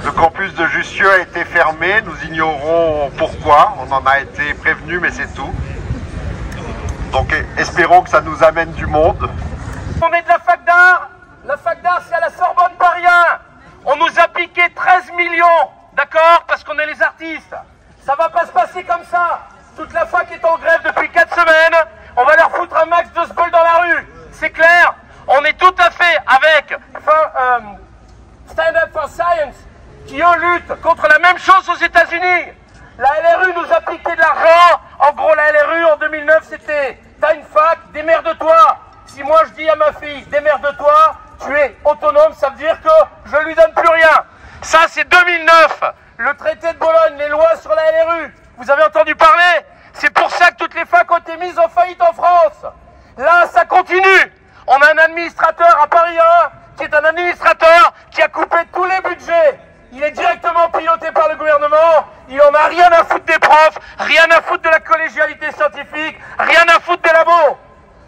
Le campus de Jussieu a été fermé, nous ignorons pourquoi, on en a été prévenu mais c'est tout. Donc espérons que ça nous amène du monde. On est de la fac d'art c'est à la Sorbonne Paris 1. On nous a piqué 13 millions, d'accord, parce qu'on est les artistes. Ça va pas se passer comme ça. Toute la fac est en grève depuis 4 semaines, on va leur foutre un max de sboles dans la rue, c'est clair. On est tout à fait avec Stand Up for Science, qui eux luttent contre la même chose aux États-Unis. La LRU nous a piqué de l'argent. En gros, la LRU en 2009, c'était t'as une fac, démerde-toi. Si moi je dis à ma fille, démerde-toi, tu es autonome, ça veut dire que je lui donne plus rien. Ça, c'est 2009. Le traité de Bologne, les lois sur la LRU. Vous avez entendu parler? C'est pour ça que toutes les facs ont été mises en faillite en France. Là, ça continue. On a un administrateur à Paris 1 qui est un administrateur qui a coupé tous les budgets. Il est directement piloté par le gouvernement. Il en a rien à foutre des profs, rien à foutre de la collégialité scientifique, rien à foutre des labos.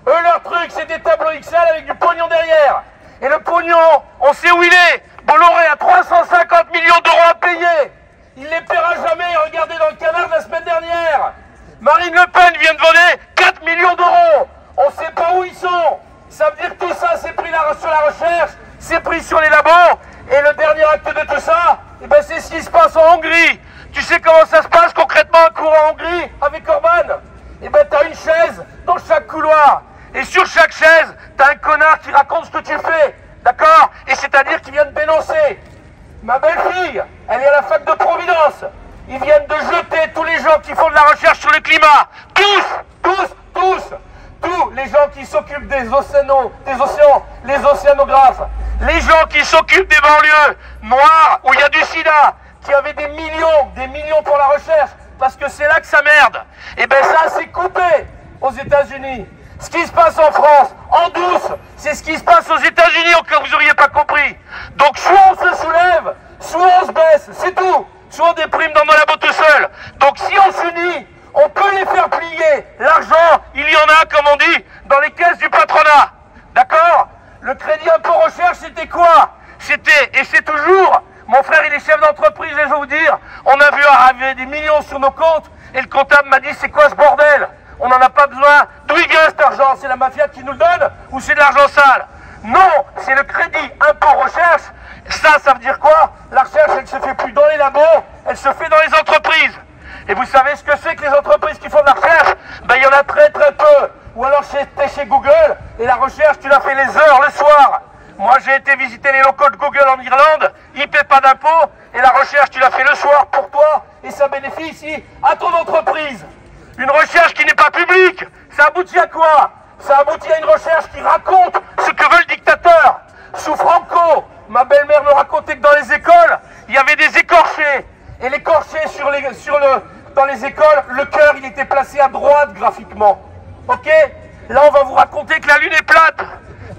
Eux, leur truc, c'est des tableaux XL avec du pognon derrière. Et le pognon, on sait où il est. Bolloré a 350 millions d'euros à payer. Il ne les paiera jamais. Regardez dans le Canard de la semaine dernière. Marine Le Pen vient de voler 4 millions d'euros. On ne sait pas où ils sont. Ça veut dire que tout ça, c'est pris sur la recherche, c'est pris sur les labos. Et le dernier acte de tout ça, eh ben c'est ce qui se passe en Hongrie. Tu sais comment ça se passe concrètement un cours en Hongrie avec Orban? Eh ben t'as une chaise dans chaque couloir. Et sur chaque chaise, t'as un connard qui raconte ce que tu fais. D'accord? Et c'est-à-dire qu'il vient de dénoncer. Ma belle-fille, elle est à la fac de Providence. Ils viennent de jeter tous les gens qui font de la recherche sur le climat. Tous les gens qui s'occupent des océans, les océanographes, les gens qui s'occupent des banlieues noires où il y a du sida, qui avaient des millions pour la recherche, parce que c'est là que ça merde. Et ben ça, c'est coupé aux États-Unis. Ce qui se passe en France, en douce, c'est ce qui se passe aux États-Unis, au cas où vous n'auriez pas compris. Donc soit on se soulève, soit on se baisse, c'est tout. Soit on déprime dans nos labos tout seul. Donc si on s'unit, on peut les faire plier. L'argent, il y en a, comme on dit, dans les caisses du patronat. D'accord? Le crédit impôt recherche, c'était quoi? C'était, et c'est toujours, mon frère, il est chef d'entreprise, et je vais vous dire, on a vu arriver des millions sur nos comptes, et le comptable m'a dit, c'est quoi ce bordel? On n'en a pas besoin. D'où il vient cet argent? C'est la mafia qui nous le donne, ou c'est de l'argent sale? Non, c'est le crédit impôt recherche. Ça veut dire quoi? La recherche, elle se fait plus dans les labos, elle se fait dans les entreprises. Et vous savez ce que c'est que les entreprises qui font de la recherche? Ben, il y en a très peu. Ou alors t'es chez Google, et la recherche, tu l'as fait les heures, le soir. Moi, j'ai été visiter les locaux de Google en Irlande, ils ne paient pas d'impôts, et la recherche, tu l'as fait le soir pour toi, et ça bénéficie à ton entreprise. Une recherche qui n'est pas publique, ça aboutit à quoi? Ça aboutit à une recherche qui raconte ce que veut le dictateur. Sous Franco, ma belle-mère me racontait que dans les écoles, il y avait des écorchés. Et l'écorché dans les écoles, le cœur, il était placé à droite graphiquement. Ok? Là, on va vous raconter que la Lune est plate.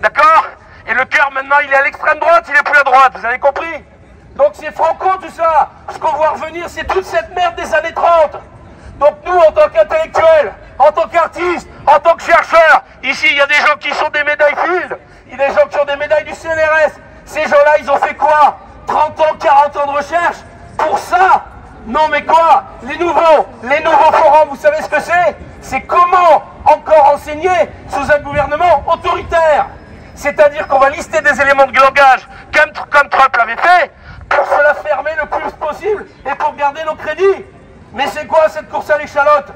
D'accord? Et le cœur, maintenant, il est à l'extrême droite, il est plus à droite. Vous avez compris? Donc c'est Franco, tout ça. Ce qu'on voit revenir, c'est toute cette merde des années 30. Donc nous, en tant qu'intellectuels, en tant qu'artistes, en tant que chercheurs, ici, il y a des gens qui sont des médailles Field, il y a des gens qui ont des médailles du CNRS. Ces gens-là, ils ont fait quoi? 30 ans, 40 ans de recherche pour ça? Non mais quoi? Les nouveaux forums, vous savez ce que c'est? C'est comment encore enseigner sous un gouvernement autoritaire. C'est-à-dire qu'on va lister des éléments de langage comme Trump l'avait fait, pour se la fermer le plus possible et pour garder nos crédits. Mais c'est quoi cette course à l'échalote?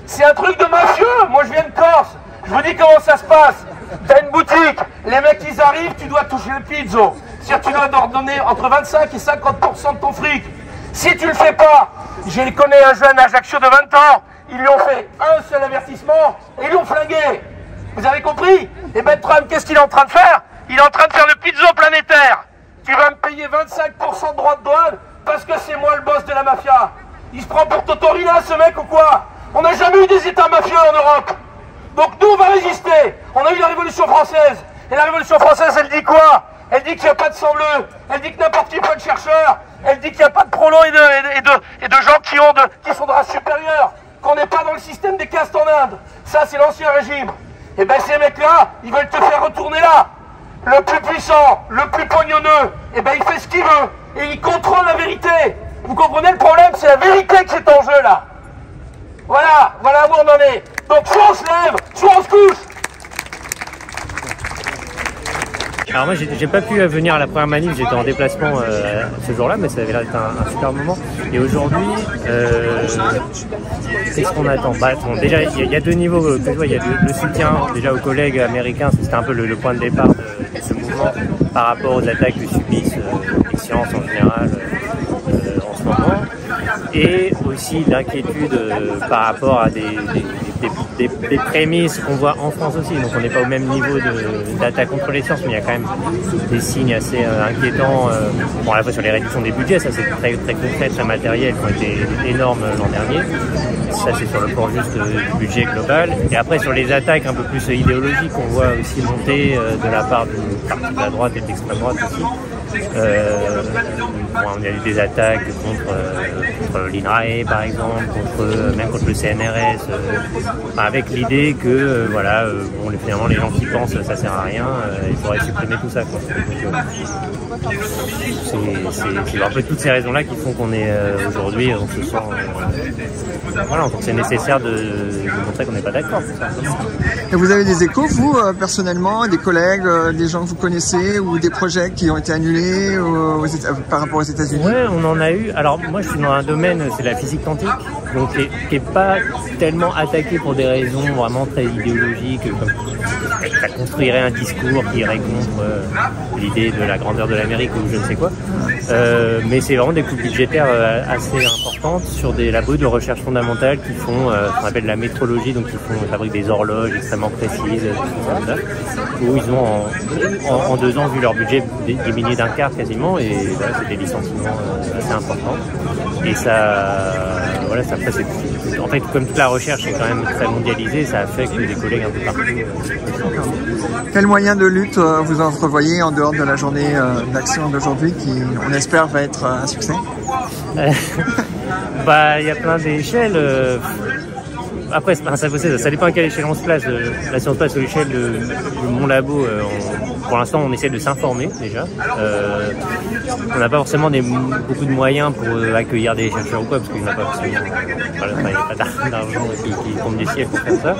C'est un truc de mafieux. Moi je viens de Corse, je vous dis comment ça se passe. T'as une boutique, les mecs ils arrivent, tu dois toucher le pizzo. C'est-à-dire tu dois leur donner entre 25 et 50% de ton fric. Si tu le fais pas, j'ai connu un jeune à Ajaccio de 20 ans, ils lui ont fait un seul avertissement et ils l'ont flingué. Vous avez compris? Et ben Trump, qu'est-ce qu'il est en train de faire? Il est en train de faire le pizzo planétaire. Tu vas me payer 25% de droits de douane parce que c'est moi le boss de la mafia. Il se prend pour Totorina ce mec ou quoi? On n'a jamais eu des états mafieux en Europe. Donc nous on va résister. On a eu la Révolution française. Et la Révolution française, elle dit quoi? Elle dit qu'il n'y a pas de sang bleu. Elle dit que n'importe qui peut être chercheur. Elle dit qu'il n'y a pas de prolos et de gens qui sont de race supérieure. Qu'on n'est pas dans le système des castes en Inde. Ça, c'est l'ancien régime. Et ben ces mecs-là, ils veulent te faire retourner là. Le plus puissant, le plus pognonneux, et ben il fait ce qu'il veut. et ils contrôlent la vérité. Vous comprenez le problème? C'est la vérité qui est en jeu là. Voilà où on en est. Donc soit on se lève, soit on se couche. Alors moi j'ai pas pu venir à la première manif, j'étais en déplacement ce jour-là, mais ça avait l'air d'être un super moment. Et aujourd'hui, qu'est-ce qu'on attend? Bon, déjà il y a deux niveaux que je vois, il y a le soutien déjà aux collègues américains, c'était un peu le point de départ de ce mouvement par rapport aux attaques que subissent les sciences en général en ce moment. Et aussi l'inquiétude par rapport à des prémices qu'on voit en France aussi. Donc on n'est pas au même niveau d'attaque contre les sciences, mais il y a quand même des signes assez inquiétants. Bon, à la fois sur les réductions des budgets, ça c'est très concret, très matériel, qui ont été énormes l'an dernier. Ça c'est sur le plan juste du budget global. Et après sur les attaques un peu plus idéologiques, on voit aussi monter de la part d'une partie de la droite et de l'extrême droite aussi. Bon, on a eu des attaques contre l'INRAE par exemple, même contre le CNRS, avec l'idée que voilà, bon, finalement les gens qui pensent ça sert à rien, il faudrait supprimer tout ça, quoi. C'est un peu toutes ces raisons là qui font qu'on est aujourd'hui, on se sent voilà, c'est nécessaire de montrer qu'on n'est pas d'accord. Et vous avez des échos, vous, personnellement, des collègues, des gens que vous connaissez, ou des projets qui ont été annulés par rapport aux États-Unis? Oui, on en a eu. Alors moi je suis dans un domaine, c'est la physique quantique, donc qui n'est pas tellement attaqué pour des raisons vraiment très idéologiques, comme ça construirait un discours qui irait contre l'idée de la grandeur de l'Amérique ou je ne sais quoi. Mais c'est vraiment des coupes budgétaires assez importantes sur des labos de recherche fondamentale qui font ce qu'on appelle la métrologie, donc ils fabriquent des horloges extrêmement précises, où ils ont en 2 ans vu leur budget diminuer d'un quart quasiment, et voilà, c'est des licenciements assez importants. Et ça, voilà, ça fait, en fait, comme toute la recherche est quand même très mondialisée, ça affecte des collègues un peu partout. Quels moyens de lutte vous entrevoyez en dehors de la journée d'action d'aujourd'hui, qui, on espère, va être un succès? Bah, il y a plein d'échelles. Après, ça dépend à quelle échelle on se place. Là, si on se place à l'échelle de mon labo, pour l'instant, on essaie de s'informer déjà. On n'a pas forcément beaucoup de moyens pour accueillir des chercheurs ou quoi, parce qu'il n'y a pas forcément pas d'argent qui tombe du ciel pour faire ça.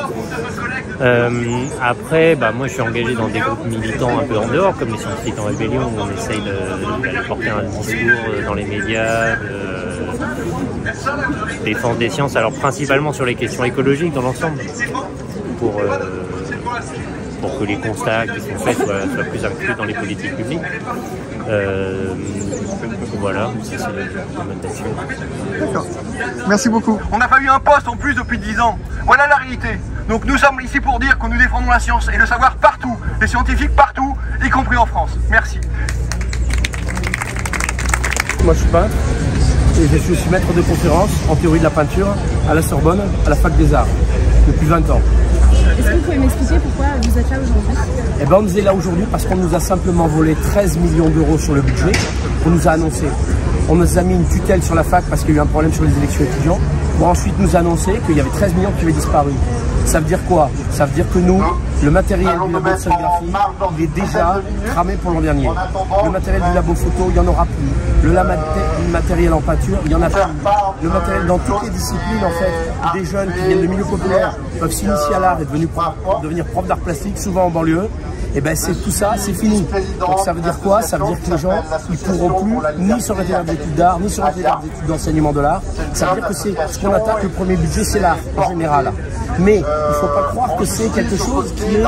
Après, bah, moi, je suis engagé dans des groupes militants un peu en dehors, comme les scientifiques en rébellion, où on essaye d'aller porter un discours dans les médias, défense des sciences, alors principalement sur les questions écologiques dans l'ensemble, pour que les constats qui sont faits soient plus inclus dans les politiques publiques. Voilà, c'est la mode d'action. D'accord. Merci beaucoup. On n'a pas eu un poste en plus depuis 10 ans. Voilà la réalité. Donc nous sommes ici pour dire que nous défendons la science et le savoir partout, les scientifiques partout, y compris en France. Merci. Moi je suis peintre et je suis aussi maître de conférence en théorie de la peinture à la Sorbonne, à la Fac des Arts, depuis 20 ans. Est-ce que vous pouvez m'expliquer pourquoi vous êtes là aujourd'hui? Eh ben, on est là aujourd'hui parce qu'on nous a simplement volé 13 millions d'euros sur le budget qu'on nous a annoncé. On nous a mis une tutelle sur la fac parce qu'il y a eu un problème sur les élections étudiants, pour ensuite nous annoncer qu'il y avait 13 millions qui avaient disparu. Ça veut dire quoi? Ça veut dire que nous, le matériel du labo de sérigraphie, il est déjà cramé pour l'an dernier. Le matériel du labo photo, il n'y en aura plus. Le matériel en peinture, il n'y en a plus. Le matériel dans toutes les disciplines, en fait, des jeunes qui viennent de milieux populaires peuvent s'initier à l'art et devenir prof d'art plastique, souvent en banlieue. Et ben c'est tout ça, c'est fini. Donc ça veut dire quoi? Ça veut dire que les gens, ils pourront plus ni s'orienter vers des études d'art, ni s'orienter vers des études d'enseignement de l'art. Ça veut dire que c'est ce qu'on attaque, le premier budget, c'est l'art en général. Mais il ne faut pas croire que c'est quelque chose qui est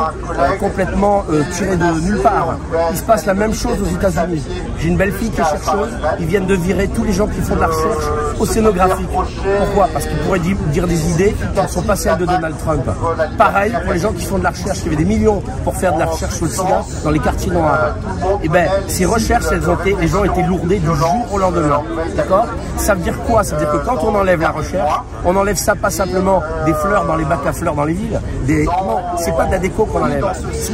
complètement tiré de nulle part. Il se passe la même chose aux États-Unis. J'ai une belle fille qui est chercheuse, ils viennent de virer tous les gens qui font de la recherche océanographique. Pourquoi? Parce qu'ils pourraient dire des idées qui ne sont pas celles de Donald Trump. Pareil pour les gens qui font de la recherche, il y avait des millions pour faire de la recherche sur le sida dans les quartiers noirs. Et bien, ces recherches, les gens étaient lourdés du jour au lendemain. D'accord? Ça veut dire quoi? Ça veut dire que quand on enlève la recherche, on enlève ça pas simplement des fleurs dans les bassins bacs à fleurs dans les villes. Non, c'est pas de la déco qu'on enlève.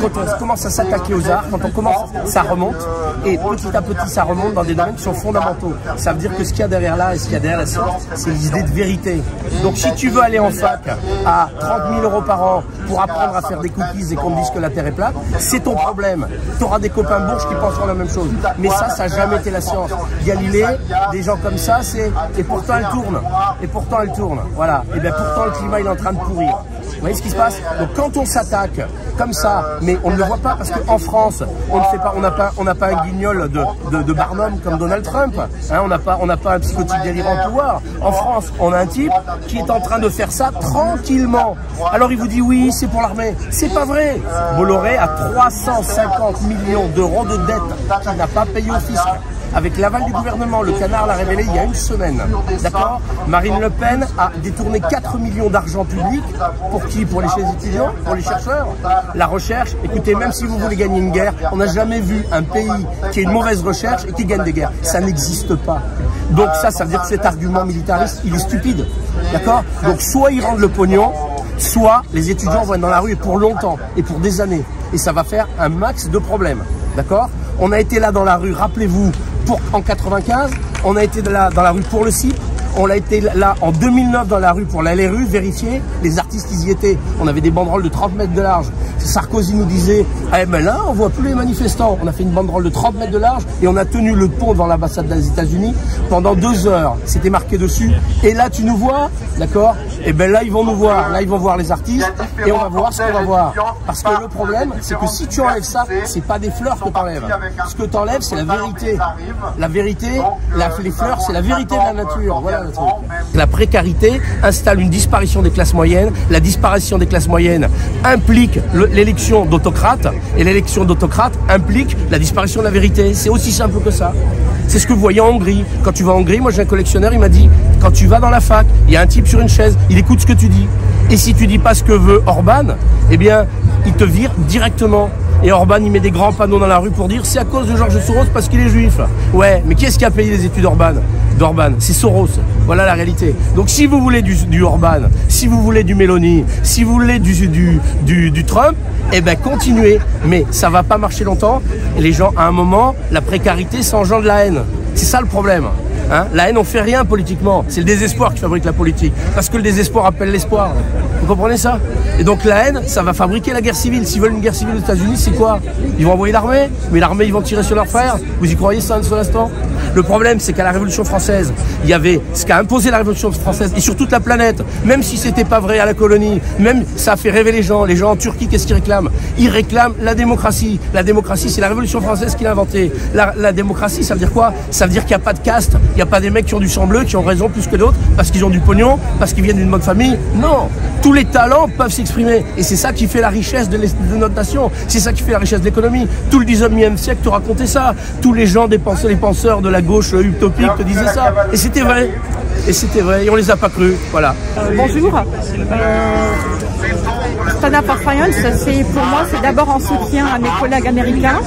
Quand on commence à s'attaquer aux arts, quand on commence, ça remonte. Et petit à petit, ça remonte dans des domaines qui sont fondamentaux. Ça veut dire que ce qu'il y a derrière là et ce qu'il y a derrière la science, c'est l'idée de vérité. Donc si tu veux aller en fac à 30 000 € par an pour apprendre à faire des cookies et qu'on te dise que la Terre est plate, c'est ton problème. Tu auras des copains de bourge qui penseront la même chose. Mais ça n'a jamais été la science. Galilée, des gens comme ça, et pourtant elle tourne. Et pourtant elle tourne. Voilà. Et bien pourtant le climat il est en train de pourrir. Vous voyez ce qui se passe? Donc quand on s'attaque comme ça, mais on ne le voit pas parce qu'en France, on ne fait pas, on n'a pas un guignol de Barnum comme Donald Trump. Hein, on n'a pas un psychotique délirant au pouvoir. En France, on a un type qui est en train de faire ça tranquillement. Alors il vous dit oui, c'est pour l'armée. C'est pas vrai. Bolloré a 350 millions d'euros de dette qu'il n'a pas payé au fisc. Avec l'aval du gouvernement, le Canard l'a révélé il y a une semaine. D'accord? Marine Le Pen a détourné 4 millions d'argent public. Pour qui? Pour les étudiants? Pour les chercheurs? La recherche, écoutez, même si vous voulez gagner une guerre, on n'a jamais vu un pays qui a une mauvaise recherche et qui gagne des guerres. Ça n'existe pas. Donc ça veut dire que cet argument militariste, il est stupide. D'accord? Donc soit ils rendent le pognon, soit les étudiants vont être dans la rue et pour longtemps, et pour des années. Et ça va faire un max de problèmes. D'accord? On a été là dans la rue, rappelez-vous, en 95, on a été là dans la rue pour le CIP, on a été là en 2009 dans la rue pour la LRU, vérifier, les artistes ils y étaient, on avait des banderoles de 30 mètres de large. Sarkozy nous disait, eh ben là on voit plus les manifestants, on a fait une banderole de 30 mètres de large et on a tenu le pont devant l'ambassade des États-Unis pendant 2 heures, c'était marqué dessus, et là tu nous vois, d'accord? Et ben là ils vont nous voir, là ils vont voir les artistes et on va voir ce qu'on va voir. Parce que le problème c'est que si tu enlèves ça, c'est pas des fleurs que tu enlèves. Ce que tu enlèves c'est la vérité. La vérité, les fleurs c'est la vérité de la nature. Voilà le truc. La précarité installe une disparition des classes moyennes. La disparition des classes moyennes implique l'élection d'autocrates et l'élection d'autocrates implique la disparition de la vérité. C'est aussi simple que ça. C'est ce que vous voyez en Hongrie. Quand tu vas en Hongrie, moi j'ai un collectionneur, il m'a dit, quand tu vas dans la fac, il y a un type sur une chaise, il écoute ce que tu dis. Et si tu dis pas ce que veut Orban, eh bien, il te vire directement. Et Orban, il met des grands panneaux dans la rue pour dire c'est à cause de Georges Soros parce qu'il est juif. Ouais, mais qui est-ce qui a payé les études d'Orban? C'est Soros. Voilà la réalité. Donc si vous voulez du Orban, si vous voulez du Meloni, si vous voulez du Trump, eh ben continuez. Mais ça va pas marcher longtemps. Et les gens, à un moment, la précarité s'engendre de la haine. C'est ça le problème. Hein, la haine, on fait rien politiquement. C'est le désespoir qui fabrique la politique. Parce que le désespoir appelle l'espoir. Vous comprenez ça? Et donc la haine, ça va fabriquer la guerre civile. S'ils veulent une guerre civile aux États-Unis, c'est quoi? Ils vont envoyer l'armée, mais l'armée, ils vont tirer sur leurs frères. Vous y croyez ça un seul instant? Le problème, c'est qu'à la Révolution française, il y avait ce qu'a imposé la Révolution française, et sur toute la planète, même si c'était pas vrai à la colonie, même ça a fait rêver les gens. Les gens en Turquie, qu'est-ce qu'ils réclament? Ils réclament la démocratie. La démocratie, c'est la Révolution française qui l'a inventée. La démocratie, ça veut dire quoi? Ça veut dire qu'il n'y a pas de caste, il n'y a pas des mecs qui ont du sang bleu, qui ont raison plus que d'autres, parce qu'ils ont du pognon, parce qu'ils viennent d'une bonne famille. Non, tous les talents peuvent s'exprimer, et c'est ça qui fait la richesse de notre nation. C'est ça qui fait la richesse de l'économie. Tout le 19e siècle te racontait ça. Tous les gens, les penseurs de la gauche utopique te disaient ça. Et c'était vrai. Et c'était vrai. Et on les a pas crus. Voilà. Bonjour. Stand Up for Science, pour moi, c'est d'abord en soutien à mes collègues américains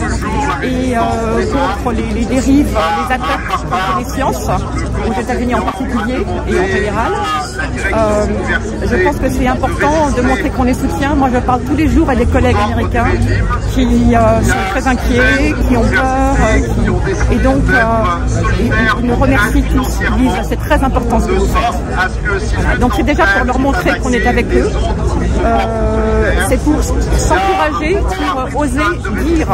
et contre les dérives, les attaques contre les sciences, aux États-Unis en particulier et en général. Je pense que c'est important de montrer qu'on les soutient. Moi, je parle tous les jours à des collègues américains qui sont très inquiets, qui ont peur, et donc ils nous remercient tous. Ils disent c'est très important ce que vous faites. Voilà. Donc c'est déjà pour leur montrer qu'on est avec eux. C'est pour s'encourager, pour oser dire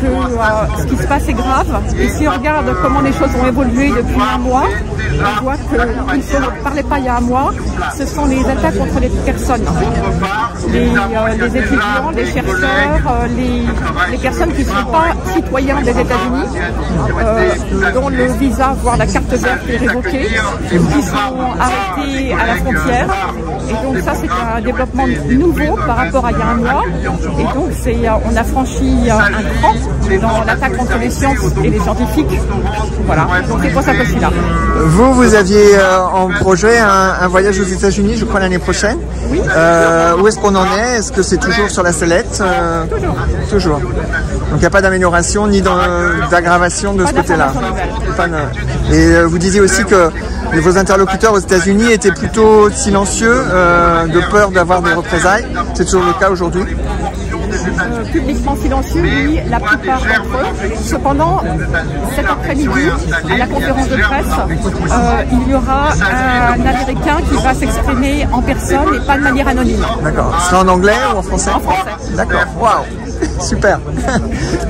que ce qui se passe est grave. Et si on regarde comment les choses ont évolué depuis un mois, on voit qu'il ne parlait pas il y a un mois, ce sont les attaques contre les personnes. Les étudiants, les chercheurs, les personnes qui ne sont pas citoyens des États-Unis, dont le visa, voire la carte verte est révoquée, qui sont arrêtés à la frontière. Et donc ça, c'est un développement nouveau par rapport à il y a un mois. Et donc on a franchi un cran dans l'attaque contre les sciences et les scientifiques. Voilà, donc c'est pour ça que je suis là. Vous aviez en projet un voyage aux États-Unis, je crois, l'année prochaine. Oui. Où est-ce qu'on en est? Est-ce que c'est toujours sur la sellette? Toujours. Toujours. Donc il n'y a pas d'amélioration ni d'aggravation de ce côté-là. Et vous disiez aussi que vos interlocuteurs aux États-Unis étaient plutôt silencieux, de peur d'avoir des représailles. C'est toujours le cas aujourd'hui? Publiquement silencieux, oui, la plupart d'entre eux. Cependant, cet après-midi, à la conférence de presse, il y aura un Américain qui va s'exprimer en personne et pas de manière anonyme. D'accord. Ce sera en anglais ou en français? En français. D'accord. Waouh. Super.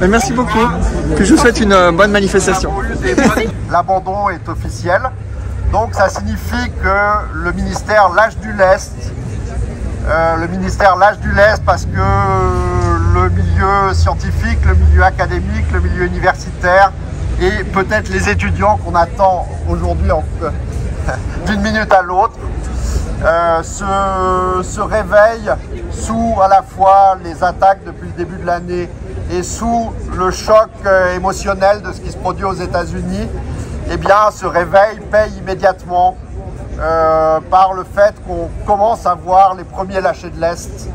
Merci beaucoup. Puis je vous souhaite une bonne manifestation. L'abandon est officiel. Donc ça signifie que le ministère lâche du lest. Parce que le milieu scientifique, le milieu académique, le milieu universitaire et peut-être les étudiants qu'on attend aujourd'hui d'une minute à l'autre se réveillent sous à la fois les attaques depuis le début de l'année et sous le choc émotionnel de ce qui se produit aux États-Unis. Eh bien, ce réveil paye immédiatement par le fait qu'on commence à voir les premiers lâchers de l'Est.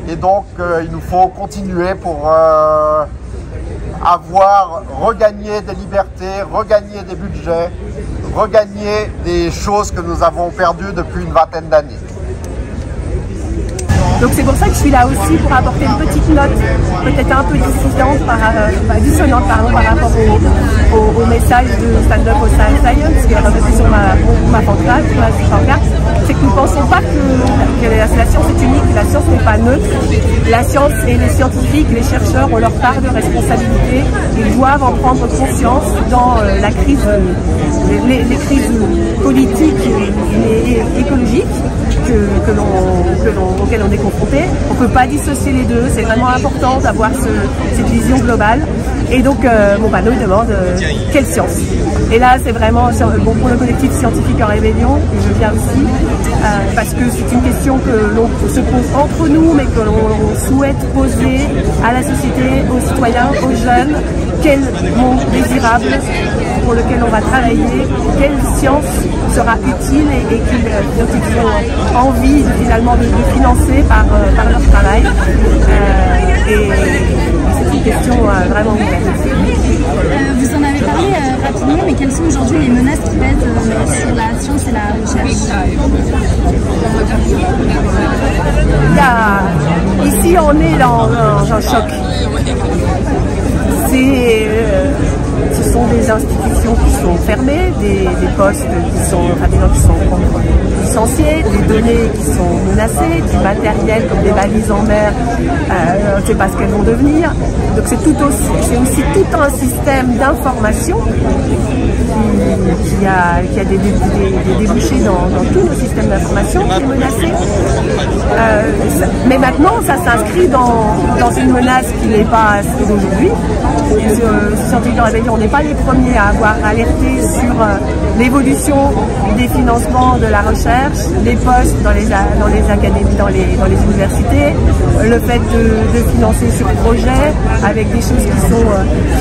Et donc, il nous faut continuer pour avoir regagné des libertés, regagner des budgets, regagner des choses que nous avons perdues depuis une vingtaine d'années. Donc c'est pour ça que je suis là aussi pour apporter une petite note, peut-être un peu dissonante par rapport au message de Stand Up for Science qui est revenu sur ma pancarte. C'est que nous ne pensons pas que la science est unique, la science n'est pas neutre. La science et les scientifiques, les chercheurs ont leur part de responsabilité. Ils doivent en prendre conscience dans la crise, les crises politiques et écologiques auxquelles on est confronté. On ne peut pas dissocier les deux, c'est vraiment important d'avoir cette vision globale. Et donc mon panneau demande quelle science. Et là c'est vraiment bon, pour le collectif scientifique en rébellion, et je viens aussi, parce que c'est une question que l'on se pose entre nous, mais que l'on souhaite poser à la société, aux citoyens, aux jeunes. Quel monde désirable pour lequel on va travailler, quelle science sera utile et dont ils ont envie finalement de financer par leur travail. Et c'est une question vraiment ouverte. Vous en avez parlé rapidement, mais quelles sont aujourd'hui les menaces qui pèsent sur la science et la recherche? Ici on est dans un choc. Ce sont des institutions qui sont fermées, des postes qui sont, des gens qui sont licenciés, des données qui sont menacées, du matériel comme des balises en mer, on ne sait pas ce qu'elles vont devenir. Donc c'est aussi tout un système d'information qui a des débouchés dans tous nos systèmes d'information qui est menacé. Mais maintenant, ça s'inscrit dans une menace qui n'est pas celle d'aujourd'hui. Scientifique en rébellion, on n'est pas les premiers à avoir alerté sur l'évolution des financements de la recherche, des postes dans les académies, dans les universités, le fait de financer sur projet avec des choses qui sont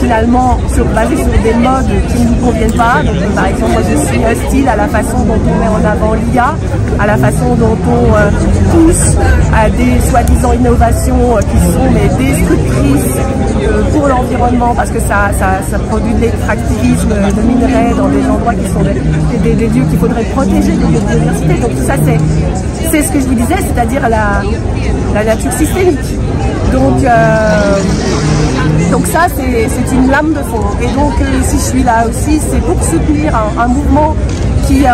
finalement basées sur des modes qui ne nous conviennent pas. Donc, par exemple, moi je suis hostile à la façon dont on met en avant l'IA, à la façon dont on pousse à des soi-disant innovations qui sont destructrices pour l'environnement, parce que ça produit de l'extractivisme de minerais dans des endroits qui sont des lieux qu'il faudrait protéger, des lieux de biodiversité. Donc tout ça, c'est ce que je vous disais, c'est-à-dire la nature systémique. Donc ça, c'est une lame de fond. Et donc, si je suis là aussi, c'est pour soutenir un mouvement qui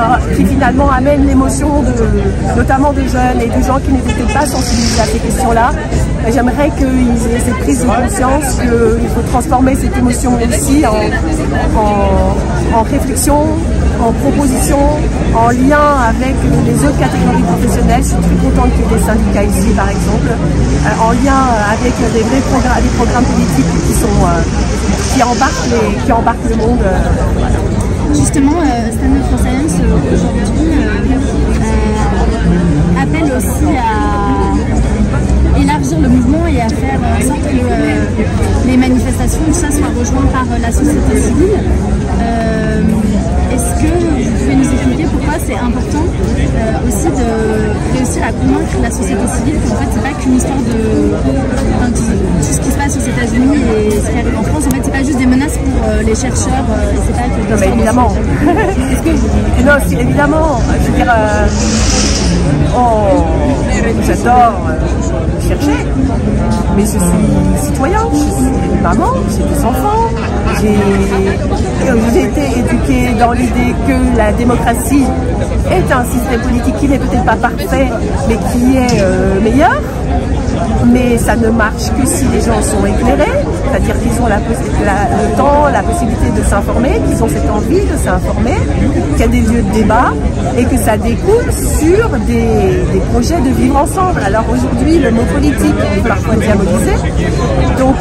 finalement amène l'émotion notamment de jeunes et de gens qui n'étaient peut-être pas sensibilisés à ces questions-là. J'aimerais qu'ils aient cette prise de conscience qu'il faut transformer cette émotion aussi en réflexion, en proposition, en lien avec les autres catégories professionnelles. Je suis très contente qu'il y ait des syndicats ici, par exemple, en lien avec des programmes politiques qui embarquent le monde. Justement, Stand Up for Science aujourd'hui appelle aussi à élargir le mouvement et à faire en sorte que les manifestations, tout ça, soient rejointes par la société civile. Est-ce que vous pouvez nous expliquer pourquoi c'est important aussi de réussir à convaincre la société civile qu'en fait c'est pas qu'une histoire de tout ce qui se passe aux États-Unis et ce qui arrive en France. En fait, c'est pas juste des menaces pour les chercheurs, c'est pas que non, mais évidemment. Non, évidemment. Je veux dire, j'adore chercher, mais je suis citoyen, je suis une maman, j'ai des enfants, j'ai été éduquée dans l'idée que la démocratie est un système politique qui n'est peut-être pas parfait, mais qui est meilleur. Mais ça ne marche que si les gens sont éclairés, c'est-à-dire qu'ils ont le temps, la possibilité de s'informer, qu'ils ont cette envie de s'informer, qu'il y a des lieux de débat et que ça découle sur des projets de vivre ensemble. Alors aujourd'hui, le mot politique est parfois diabolisé. Donc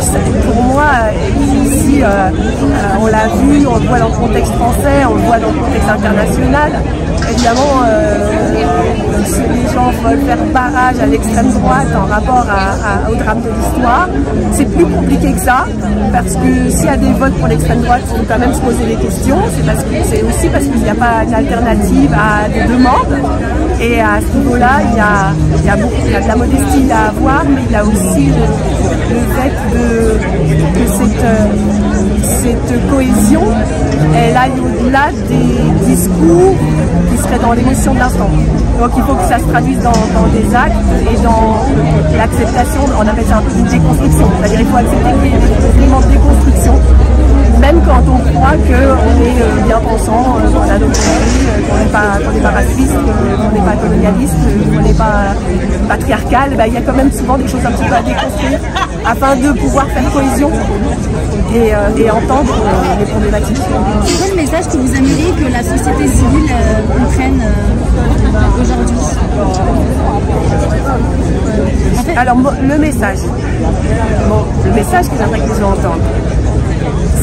pour moi, ici, on l'a vu, on le voit dans le contexte français, on le voit dans le contexte international. Évidemment, si les gens veulent faire barrage à l'extrême droite en rapport au drame de l'histoire, c'est plus compliqué que ça, parce que s'il y a des votes pour l'extrême droite, il faut quand même se poser des questions. C'est aussi parce qu'il n'y a pas d'alternative à des demandes. Et à ce niveau-là, il y a de la modestie à avoir, mais il y a aussi le fait que cette cohésion, elle aille au-delà des discours qui seraient dans l'émotion de l'instant. Donc il faut que ça se traduise dans des actes et dans l'acceptation, on appelle ça un peu une déconstruction. C'est-à-dire qu'il faut accepter qu'il y ait des éléments de déconstruction, même quand on croit qu'on est bien pensant, qu'on a notre pays, qu'on n'est pas raciste, qu'on n'est pas colonialiste, qu'on n'est pas patriarcal, il y a quand même souvent des choses un petit peu à déconstruire afin de pouvoir faire cohésion et entendre les problématiques. C'est quoi le message que vous aimeriez que la société civile comprenne aujourd'hui? Alors le message que j'aimerais que les gens entendent,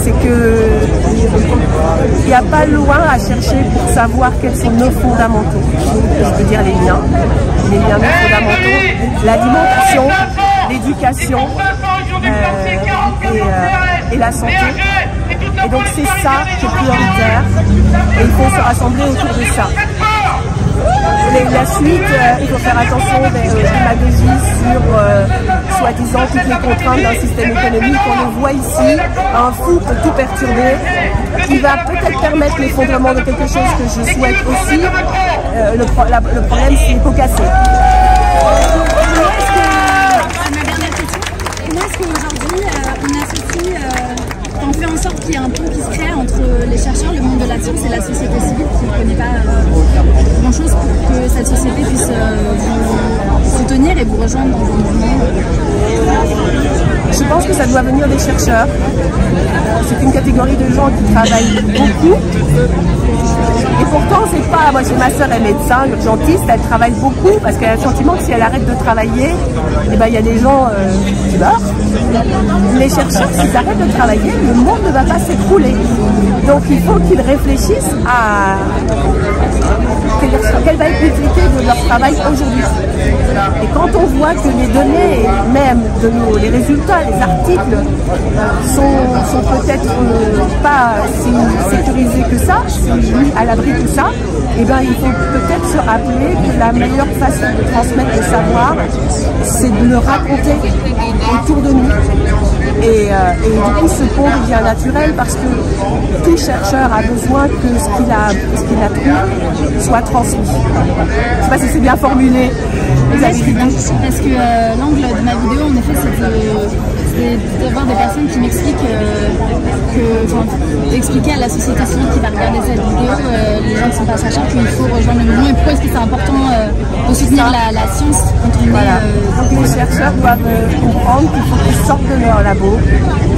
c'est qu'il n'y a pas loin à chercher pour savoir quels sont nos fondamentaux. Je veux dire les liens nos fondamentaux, l'alimentation, l'éducation et la santé. Et donc c'est ça qui est prioritaire et il faut se rassembler autour de ça. La suite, il faut faire attention aux démagogies sur soi-disant toutes les contraintes d'un système économique. On le voit ici, un fou peut tout perturber, qui va peut-être permettre l'effondrement de quelque chose que je souhaite aussi. Le problème, c'est qu'il faut casser. Comment est-ce qu'aujourd'hui, on fait en sorte qu'il y ait un pont qui se crée entre les chercheurs, le monde de la science et la société civile qui ne connaît pas grand-chose pour que cette société puisse vous soutenir et vous rejoindre dans vos mouvements? Je pense que ça doit venir des chercheurs. C'est une catégorie de gens qui travaillent beaucoup. Et pourtant, c'est pas... Moi, ma soeur est médecin, urgentiste, elle travaille beaucoup parce qu'elle a le sentiment que si elle arrête de travailler, il y a des gens qui meurent. Les chercheurs, s'ils arrêtent de travailler, le monde ne va pas s'écrouler. Donc, il faut qu'ils réfléchissent à quelle va être l'utilité de leur travail aujourd'hui. Et quand on voit que les données, même les résultats, les articles, sont peut-être pas si sécurisés que ça, si mis à l'abri que ça, il faut peut-être se rappeler que la meilleure façon de transmettre le savoir, c'est de le raconter autour de nous. Et du coup, ce pont devient naturel parce que tout chercheur a besoin que ce qu'il appris soit transmis. Je ne sais pas si c'est bien formulé. Parce que l'angle de ma vidéo, en effet, c'est d'avoir des personnes qui m'expliquent d'expliquer à la société civile qui va regarder cette vidéo, les gens ne sont pas chercheurs, qu'il faut rejoindre le mouvement et pourquoi est-ce que c'est important de soutenir la science quand on Donc les chercheurs doivent comprendre qu'il faut qu'ils sortent de leur labo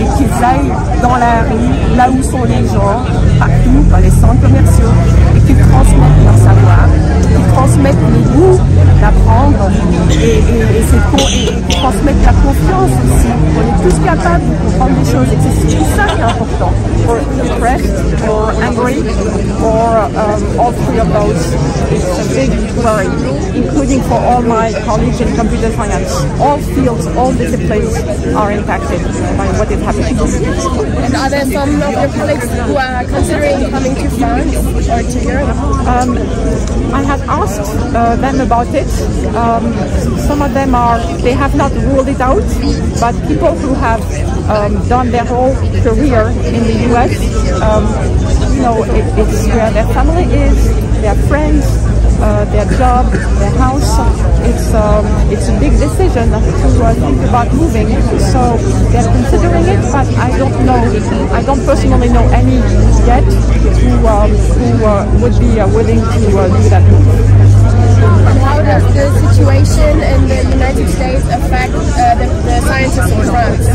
et qu'ils aillent dans la rue, là où sont les gens, partout, dans les centres commerciaux, et qu'ils transmettent leur savoir, qu'ils transmettent le goût d'apprendre et qu'ils transmettent la confiance aussi. On est tous capables de comprendre des choses et c'est tout ça qui est important. Or depressed, or angry, or all three of those. It's a big worry, including for all my colleagues in computer science. All fields, all disciplines are impacted by what is happening. And are there some of your colleagues who are considering coming to France or to Europe? I have asked them about it. Some of them they have not ruled it out, but people who have done their whole career in the US. You know, it's where their family is, their friends, their job, their house. It's a big decision to think about moving. So they're considering it, but I don't know. I don't personally know any yet who would be willing to do that move. And how does the situation in the United States affect the scientists in France?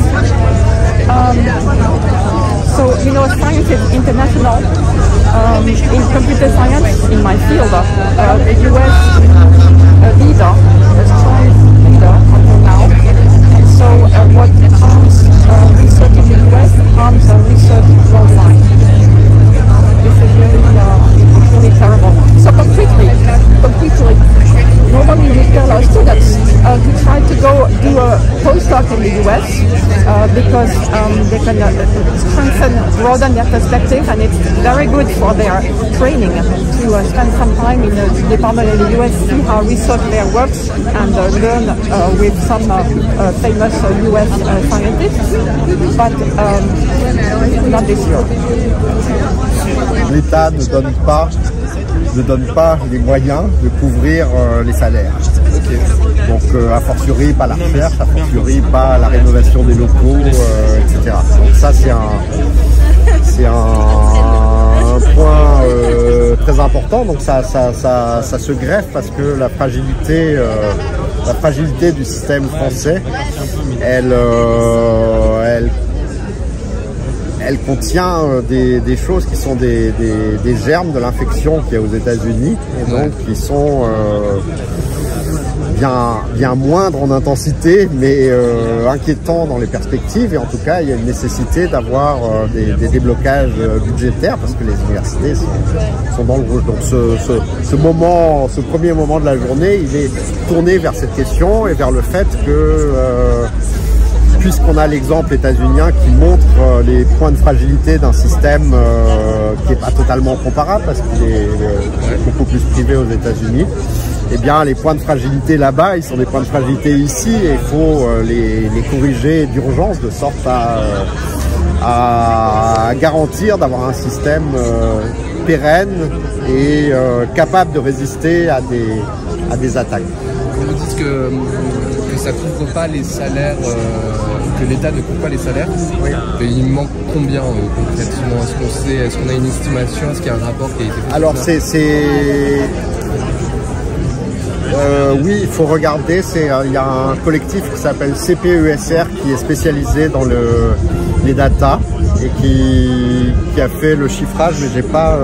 So, you know, science is international. In computer science, in my field, the US leader, a strong leader until now. And so what harms research in the US harms research worldwide. This is really terrible. So completely. Normally we tell our students to try to go do a postdoc in the US because they can strengthen, broaden their perspective, and it's very good for their training to spend some time in a department in the US, see how research there works, and learn with some famous US scientists, but not this year. L'État ne donne pas les moyens de couvrir les salaires. Donc a fortiori pas la recherche, a fortiori pas la rénovation des locaux, etc. Donc ça c'est un point très important. Donc ça se greffe parce que la fragilité du système français, elle contient des choses qui sont des germes de l'infection qu'il y a aux États-Unis, et donc qui sont bien moindres en intensité, mais inquiétants dans les perspectives. Et en tout cas, il y a une nécessité d'avoir des déblocages budgétaires parce que les universités sont dans le rouge. Donc ce premier moment de la journée, il est tourné vers cette question et vers le fait que puisqu'on a l'exemple états-unien qui montre les points de fragilité d'un système qui n'est pas totalement comparable parce qu'il est beaucoup plus privé aux États-Unis, eh bien les points de fragilité là-bas, ils sont des points de fragilité ici et il faut les corriger d'urgence de sorte à garantir d'avoir un système pérenne et capable de résister à des attaques. Vous dites que ça ne couvre pas les salaires, que l'État ne couvre pas les salaires. Oui. Et il manque combien concrètement? Est-ce qu'on sait, est-ce qu'on a une estimation? Est-ce qu'il y a un rapport qui a été fait? Alors oui, il faut regarder. Il y a un collectif qui s'appelle CPESR qui est spécialisé dans les data et qui a fait le chiffrage, mais j'ai pas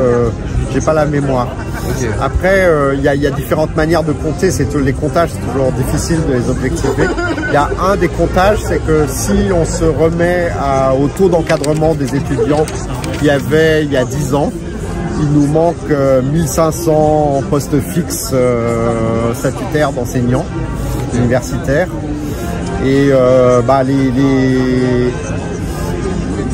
la mémoire. Okay. Après, il y a différentes manières de compter. Les comptages, c'est toujours difficile de les objectiver. Il y a un des comptages, c'est que si on se remet au taux d'encadrement des étudiants qu'il y avait il y a 10 ans, il nous manque 1500 postes fixes statutaires d'enseignants universitaires. Et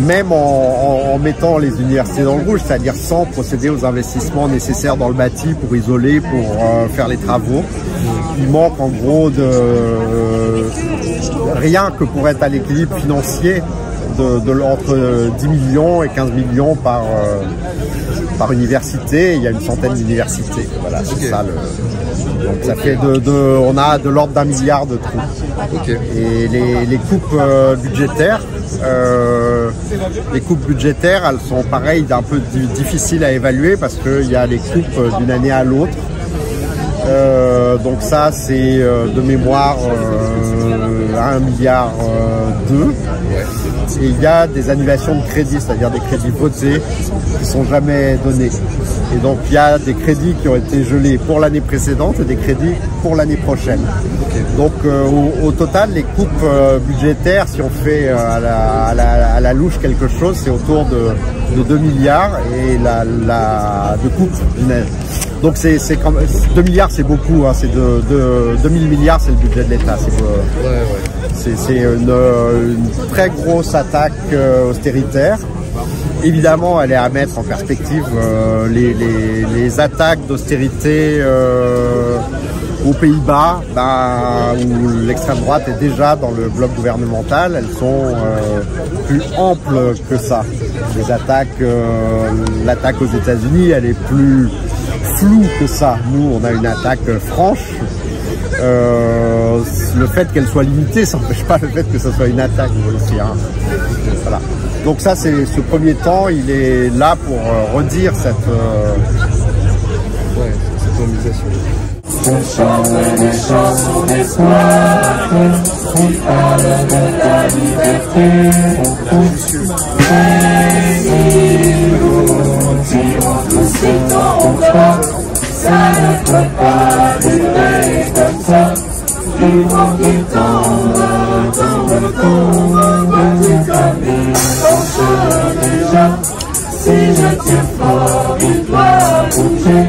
même en mettant les universités dans le rouge, c'est-à-dire sans procéder aux investissements nécessaires dans le bâti pour isoler, pour faire les travaux, il manque en gros rien que pour être à l'équilibre financier entre 10 millions et 15 millions par université. Il y a une centaine d'universités. Voilà, c'est ça donc ça fait on a de l'ordre d'1 milliard de trous. Okay. Et les coupes budgétaires, elles sont pareilles, d'un peu difficiles à évaluer parce qu'il y a les coupes d'une année à l'autre. Donc ça c'est de mémoire 1 milliard 2. Et il y a des annulations de crédits, c'est-à-dire des crédits votés qui ne sont jamais donnés. Et donc il y a des crédits qui ont été gelés pour l'année précédente et des crédits pour l'année prochaine. Okay. Donc au total, les coupes budgétaires, si on fait à la louche quelque chose, c'est autour de 2 milliards et de coupes. Donc c'est quand même 2 milliards, c'est beaucoup, hein, c'est 2000 milliards, c'est le budget de l'État. C'est une très grosse attaque austéritaire. Évidemment, elle est à mettre en perspective les attaques d'austérité Aux Pays-Bas, où l'extrême droite est déjà dans le bloc gouvernemental, elles sont plus amples que ça. Les attaques, l'attaque aux États-Unis, elle est plus floue que ça. Nous, on a une attaque franche. Le fait qu'elle soit limitée, ça n'empêche pas le fait que ce soit une attaque aussi. Hein. Voilà. Donc ça, c'est ce premier temps, il est là pour redire cette mobilisation. Je chante des chansons d'espoir qui parlent de la liberté. Et nous tirons tous ces temps, ça ne peut pas durer comme ça. Il faut qu'il tombe comme il penche déjà. Si je tire fort, il doit bouger.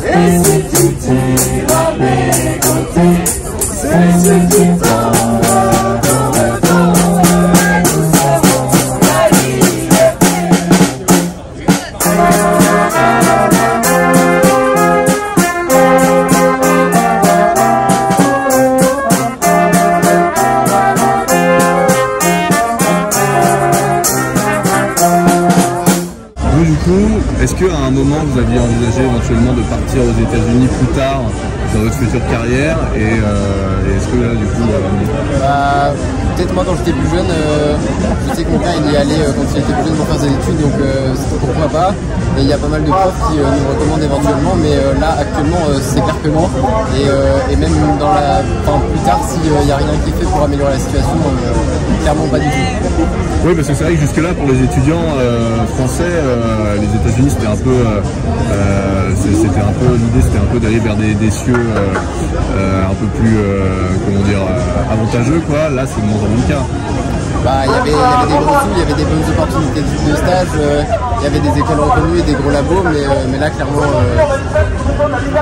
Et si tu tires à mes côtés, c'est ce qui tombe, nous avons la liberté. Vous, du coup, est-ce qu'à un moment vous aviez envisagé éventuellement de partir aux États-Unis plus tard dans votre future carrière et est-ce que là du coup peut-être moi quand j'étais plus jeune, je sais que mon père il y allait quand il était plus jeune pour faire ses études, donc pourquoi pas. Et il y a pas mal de profs qui nous recommandent éventuellement, mais là actuellement c'est clair que non. Et même dans plus tard, s'il n'y a rien qui est fait pour améliorer la situation, clairement pas du tout. Oui, parce que c'est vrai que jusque-là, pour les étudiants français, les États-Unis, c'était un peu, l'idée, c'était un peu d'aller vers des cieux un peu plus, avantageux, quoi. Là, c'est de moins en moins le cas. Il y avait des gros sous, il y avait des bonnes opportunités de stage, il y avait des écoles reconnues et des gros labos, mais là, clairement,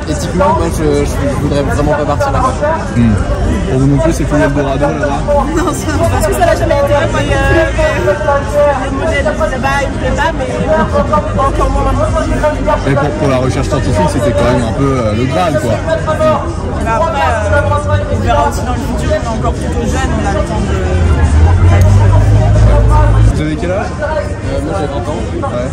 éthiquement, moi, je voudrais vraiment pas partir là-bas. Pour vous non plus, c'est plus l'Eldorado là-bas? Non, parce que ça n'a jamais été le modèle là-bas, il ne plaît pas, mais pas encore moins. Mais pour la recherche scientifique, c'était quand même un peu le Graal, quoi. Après, on verra aussi dans le futur, on est encore plutôt jeune, on a le temps de... Vous avez quel âge? Moi j'ai 20 ans. Ouais.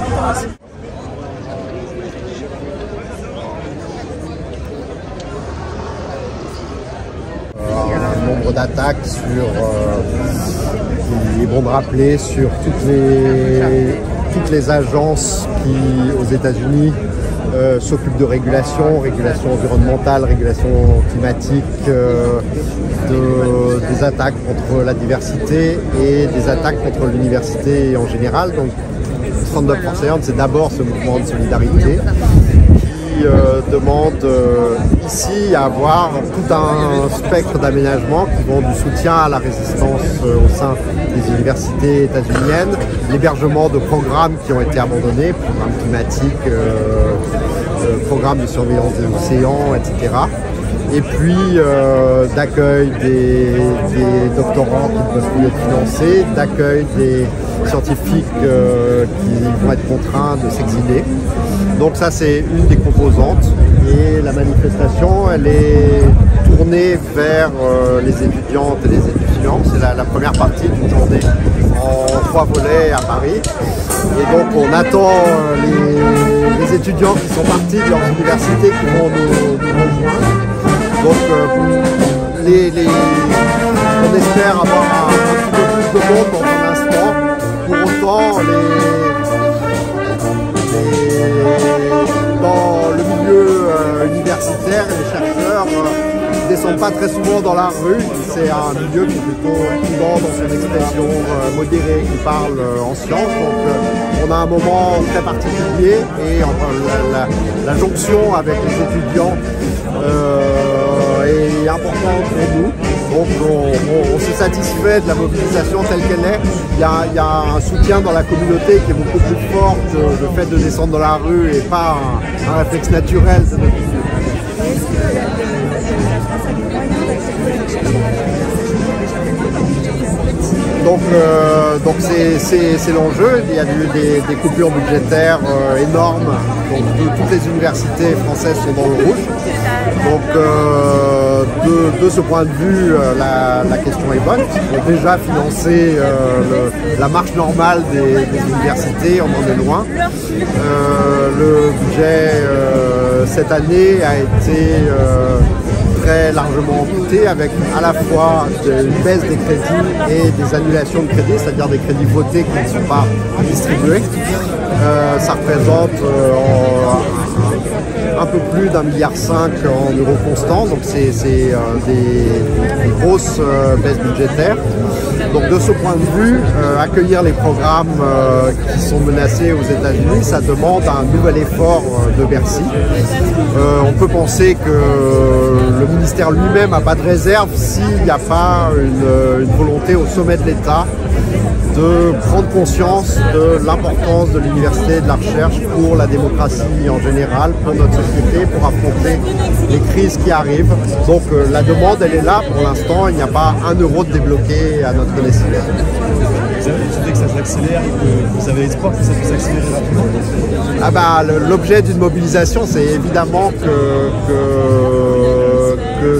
Un nombre d'attaques sur, il est bon de rappeler, sur toutes les agences qui, aux États-Unis, s'occupent de régulation environnementale, régulation climatique, des attaques contre la diversité et des attaques contre l'université en général. Donc, Stand Up for Science, c'est d'abord ce mouvement de solidarité qui demande ici à avoir tout un spectre d'aménagement qui vont du soutien à la résistance au sein des universités états-uniennes, l'hébergement de programmes qui ont été abandonnés, programmes climatiques, programmes de surveillance des océans, etc. Et puis d'accueil des doctorants qui ne peuvent plus être financés, d'accueil des scientifiques qui vont être contraints de s'exiler. Donc ça, c'est une des composantes. Et la manifestation, elle est tournée vers les étudiantes et les étudiants. C'est la première partie d'une journée en 3 volets à Paris. Et donc on attend les étudiants qui sont partis de leurs universités qui vont nous rejoindre. Donc on espère avoir un petit peu plus de monde dans un instant. Pour autant, dans le milieu universitaire, les chercheurs ne descendent pas très souvent dans la rue. C'est un milieu qui est plutôt prudent dans son expression, modéré, qui parle en sciences. Donc on a un moment très particulier et la jonction avec les étudiants est importante pour nous. Donc on se satisfait de la mobilisation telle qu'elle est. Il y a un soutien dans la communauté qui est beaucoup plus fort que le fait de descendre dans la rue et pas un réflexe naturel de notre milieu. Donc c'est l'enjeu. Il y a eu des coupures budgétaires énormes. Donc toutes les universités françaises sont dans le rouge. Donc de ce point de vue, la question est bonne. On a déjà financé la marche normale des universités, on en est loin. Le budget cette année a été très largement amputé avec à la fois une baisse des crédits et des annulations de crédits, c'est-à-dire des crédits votés qui ne sont pas distribués. Ça représente un peu plus d'1,5 milliard en euros constants, donc c'est des grosses baisses budgétaires. Donc de ce point de vue, accueillir les programmes qui sont menacés aux États-Unis, ça demande un nouvel effort de Bercy. On peut penser que le ministère lui-même n'a pas de réserve s'il n'y a pas une volonté au sommet de l'État de prendre conscience de l'importance de l'université et de la recherche pour la démocratie en général, pour notre société, pour affronter les crises qui arrivent. Donc la demande, elle est là pour l'instant, il n'y a pas un euro de débloqué à notre connaissance. Vous savez que ça s'accélère et que vous avez espoir que ça puisse s'accélérer rapidement? L'objet d'une mobilisation, c'est évidemment que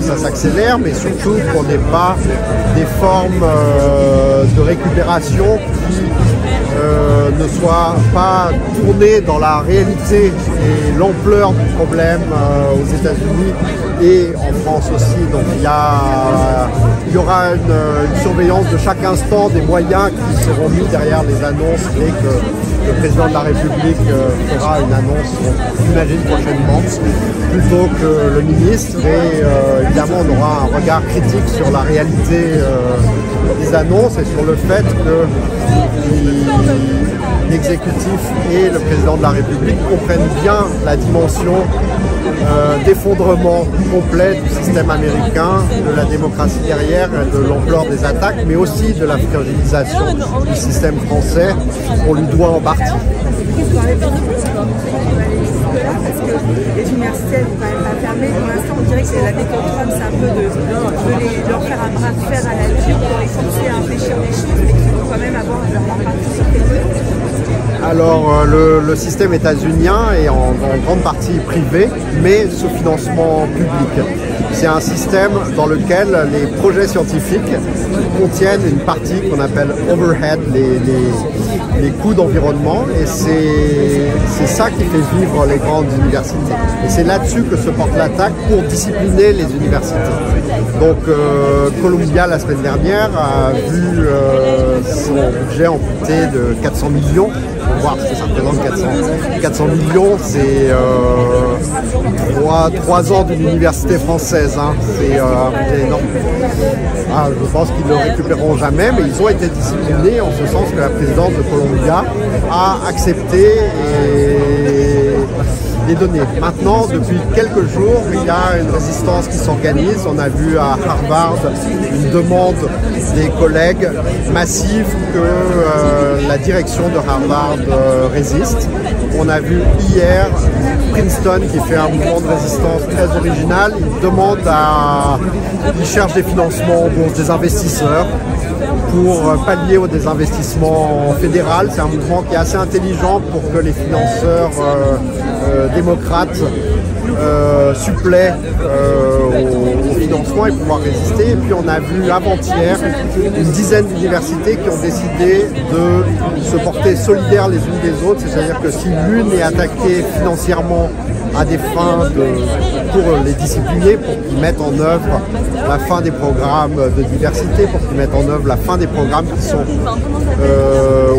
ça s'accélère, mais surtout qu'on n'ait pas des formes de récupération qui ne soient pas tournées dans la réalité et l'ampleur du problème aux États-Unis et en France aussi. Donc il y aura une surveillance de chaque instant des moyens qui seront mis derrière les annonces et que le président de la République fera une annonce, j'imagine, prochainement, plutôt que le ministre. Et évidemment, on aura un regard critique sur la réalité des annonces et sur le fait que l'exécutif et le président de la République comprennent bien la dimension d'effondrement complet du système américain, de la démocratie derrière, de l'ampleur des attaques, mais aussi de la fragilisation du système français qu'on lui doit en partie. Parce que les universités ne vont quand même pas fermer. Pour l'instant, on dirait que c'est la méthode Trump, c'est un peu de leur faire un bras de fer à la dure pour les forcer à réfléchir les choses, mais qui vont quand même avoir leur impact sur quelque chose. Alors, le système états-unien est en grande partie privé, mais sous financement public. C'est un système dans lequel les projets scientifiques contiennent une partie qu'on appelle overhead, les coûts d'environnement, et c'est ça qui fait vivre les grandes universités. Et c'est là-dessus que se porte l'attaque pour discipliner les universités. Donc Columbia, la semaine dernière, a vu son budget amputé de 400 millions. On va voir ce que ça représente, 400 millions, c'est 3 ans d'une université française, hein. C'est un budget énorme. Je pense qu'ils ne le récupéreront jamais, mais ils ont été disciplinés en ce sens que la présidence de Columbia a accepté les données. Maintenant, depuis quelques jours, il y a une résistance qui s'organise. On a vu à Harvard une demande des collègues massive que la direction de Harvard résiste. On a vu hier Princeton qui fait un mouvement de résistance très original. Il cherche des financements pour des investisseurs pour pallier au désinvestissement fédéral. C'est un mouvement qui est assez intelligent pour que les financeurs démocrates suppléent au financement et pouvoir résister. Et puis on a vu avant-hier une dizaine d'universités qui ont décidé de se porter solidaires les unes des autres, c'est-à-dire que si l'une est attaquée financièrement à des fins pour les discipliner, pour qu'ils mettent en œuvre la fin des programmes de diversité, pour qu'ils mettent en œuvre la fin des programmes qui sont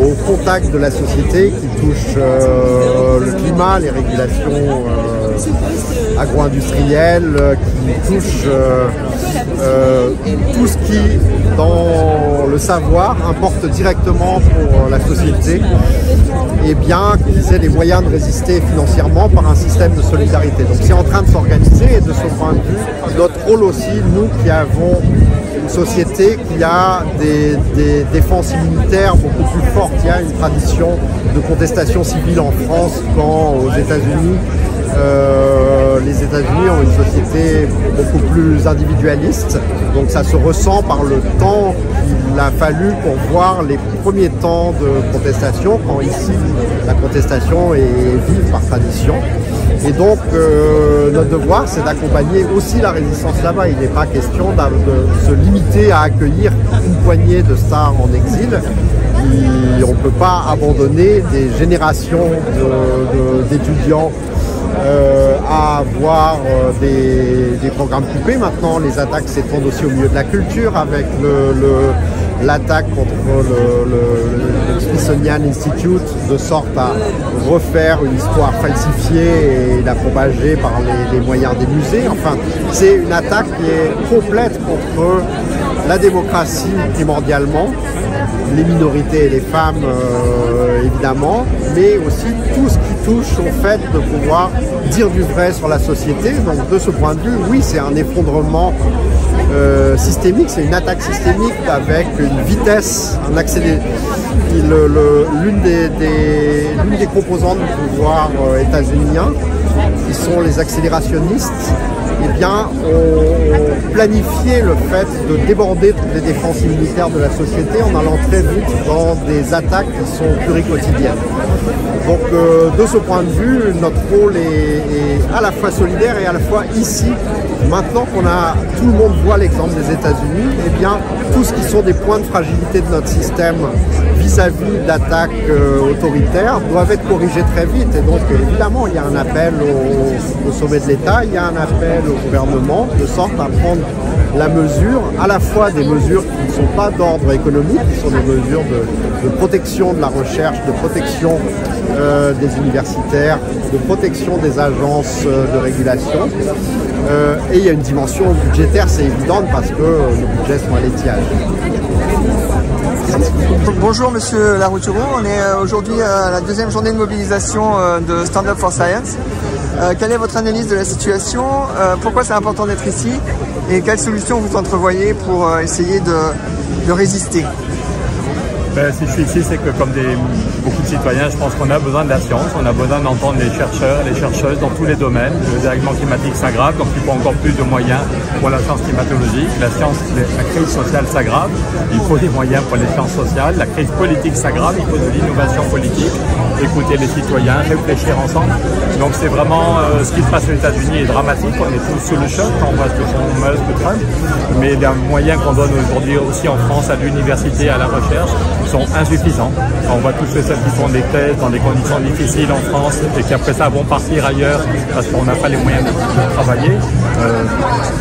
au contact de la société, qui touchent le climat, les régulations agro-industrielles, qui touchent tout ce qui, dans le savoir, importe directement pour la société, et bien qu'ils aient les moyens de résister financièrement par un système de solidarité. Donc c'est en train de s'organiser, et de ce point de vue, notre rôle aussi, nous qui avons une société qui a des défenses immunitaires beaucoup plus fortes. Il y a une tradition de contestation civile en France quand aux États-Unis Les États-Unis ont une société beaucoup plus individualiste, donc ça se ressent par le temps qu'il a fallu pour voir les premiers temps de contestation, quand ici la contestation est vive par tradition. Et donc notre devoir, c'est d'accompagner aussi la résistance là-bas. Il n'est pas question de se limiter à accueillir une poignée de stars en exil. On ne peut pas abandonner des générations d'étudiants à avoir des programmes coupés. Maintenant, les attaques s'étendent aussi au milieu de la culture avec l'attaque contre le Smithsonian Institute, de sorte à refaire une histoire falsifiée et la propager par les moyens des musées. Enfin, c'est une attaque qui est complète contre la démocratie primordialement, les minorités et les femmes évidemment, mais aussi tout ce qui touche au fait de pouvoir dire du vrai sur la société. Donc de ce point de vue, oui, c'est un effondrement systémique, c'est une attaque systémique avec une vitesse, un accéléré. L'une des composantes du pouvoir états-unien, qui sont les accélérationnistes, eh bien, ont planifié le fait de déborder toutes les défenses militaires de la société en allant très vite dans des attaques qui sont pluriquotidiennes. Donc, de ce point de vue, notre rôle est à la fois solidaire et à la fois ici. Maintenant tout le monde voit l'exemple des États-Unis, eh bien, tout ce qui sont des points de fragilité de notre système vis-à-vis d'attaques autoritaires doivent être corrigés très vite. Et donc, évidemment, il y a un appel au sommet de l'État, il y a un appel au gouvernement, de sorte à prendre la mesure, à la fois des mesures qui ne sont pas d'ordre économique, qui sont des mesures de protection de la recherche, de protection des universitaires, de protection des agences de régulation. Et il y a une dimension budgétaire, c'est évident, parce que nos budgets sont à l'étiage. Bonjour Monsieur Larouturou, on est aujourd'hui à la deuxième journée de mobilisation de Stand Up for Science. Quelle est votre analyse de la situation? Pourquoi c'est important d'être ici? Et quelles solutions vous entrevoyez pour essayer de résister? Si je suis ici, c'est que comme beaucoup de citoyens, je pense qu'on a besoin de la science, on a besoin d'entendre les chercheurs et les chercheuses dans tous les domaines. Le dérèglement climatique s'aggrave, donc il faut encore plus de moyens pour la science climatologique. La crise sociale s'aggrave, il faut des moyens pour les sciences sociales. La crise politique s'aggrave, il faut de l'innovation politique, écouter les citoyens, réfléchir ensemble. Donc c'est vraiment ce qui se passe aux États-Unis est dramatique, on est tous sous le choc quand on voit ce que font Musk ou Trump, mais les moyens qu'on donne aujourd'hui aussi en France à l'université, à la recherche, sont insuffisants. On voit tous ceux qui font des thèses dans des conditions difficiles en France et qui après ça vont partir ailleurs parce qu'on n'a pas les moyens de travailler.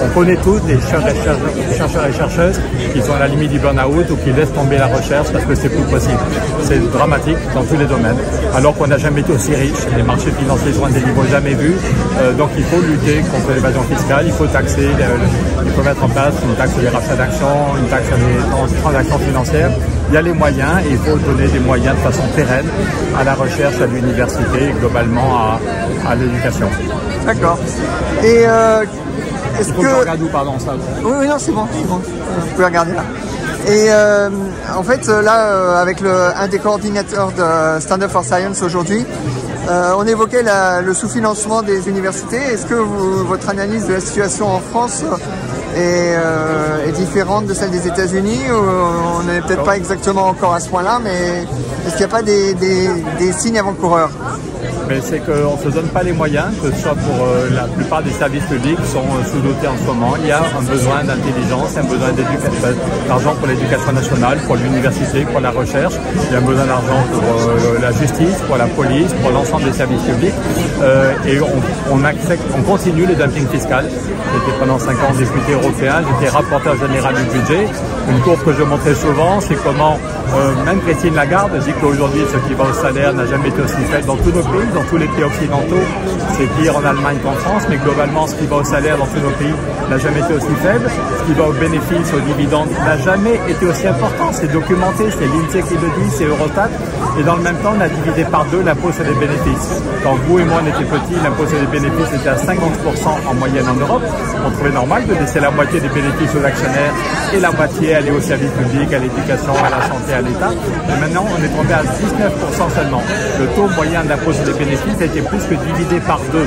On connaît tous des chercheurs et chercheuses qui sont à la limite du burn-out ou qui laissent tomber la recherche parce que c'est plus possible. C'est dramatique dans tous les domaines. Alors qu'on n'a jamais été aussi riche, les marchés financiers sont à des niveaux jamais vus. Donc il faut lutter contre l'évasion fiscale, il faut taxer, il faut mettre en place une taxe sur les rachats d'actions, une taxe sur les transactions financières. Il y a les moyens et il faut donner des moyens de façon pérenne à la recherche, à l'université et globalement à l'éducation. D'accord. Et est-ce que... Je regarde où, pardon, ça? Oui, non, c'est bon, vous pouvez regarder là. Et en fait, là, avec un des coordinateurs de Stand Up for Science aujourd'hui, on évoquait le sous-financement des universités. Est-ce que votre analyse de la situation en France est différente de celle des États-Unis? On n'est peut-être pas exactement encore à ce point-là, mais est-ce qu'il n'y a pas des signes avant-coureurs? C'est qu'on ne se donne pas les moyens, que ce soit pour la plupart des services publics qui sont sous-dotés en ce moment. Il y a un besoin d'intelligence, un besoin d'argent pour l'éducation nationale, pour l'université, pour la recherche. Il y a un besoin d'argent pour la justice, pour la police, pour l'ensemble des services publics. Et on continue le dumping fiscal. J'étais pendant 5 ans député européen, j'étais rapporteur général du budget. Une courbe que je montrais souvent, c'est comment même Christine Lagarde dit qu'aujourd'hui ce qui va au salaire n'a jamais été aussi faible dans tous nos pays, dans tous les pays occidentaux. C'est pire en Allemagne qu'en France, mais globalement ce qui va au salaire dans tous nos pays n'a jamais été aussi faible. Ce qui va aux bénéfices, aux dividendes n'a jamais été aussi important. C'est documenté, c'est l'INSEE qui le dit, c'est Eurostat. Et dans le même temps, on a divisé par 2 l'impôt sur les bénéfices. Quand vous et moi on était petits, l'impôt sur les bénéfices était à 50% en moyenne en Europe. On trouvait normal de laisser la moitié des bénéfices aux actionnaires et la moitié aller aux services publics, à l'éducation, à la santé, à l'État. Et maintenant, on est tombé à 19% seulement. Le taux moyen d'impôt sur les bénéfices bénéfice a été plus que divisé par deux.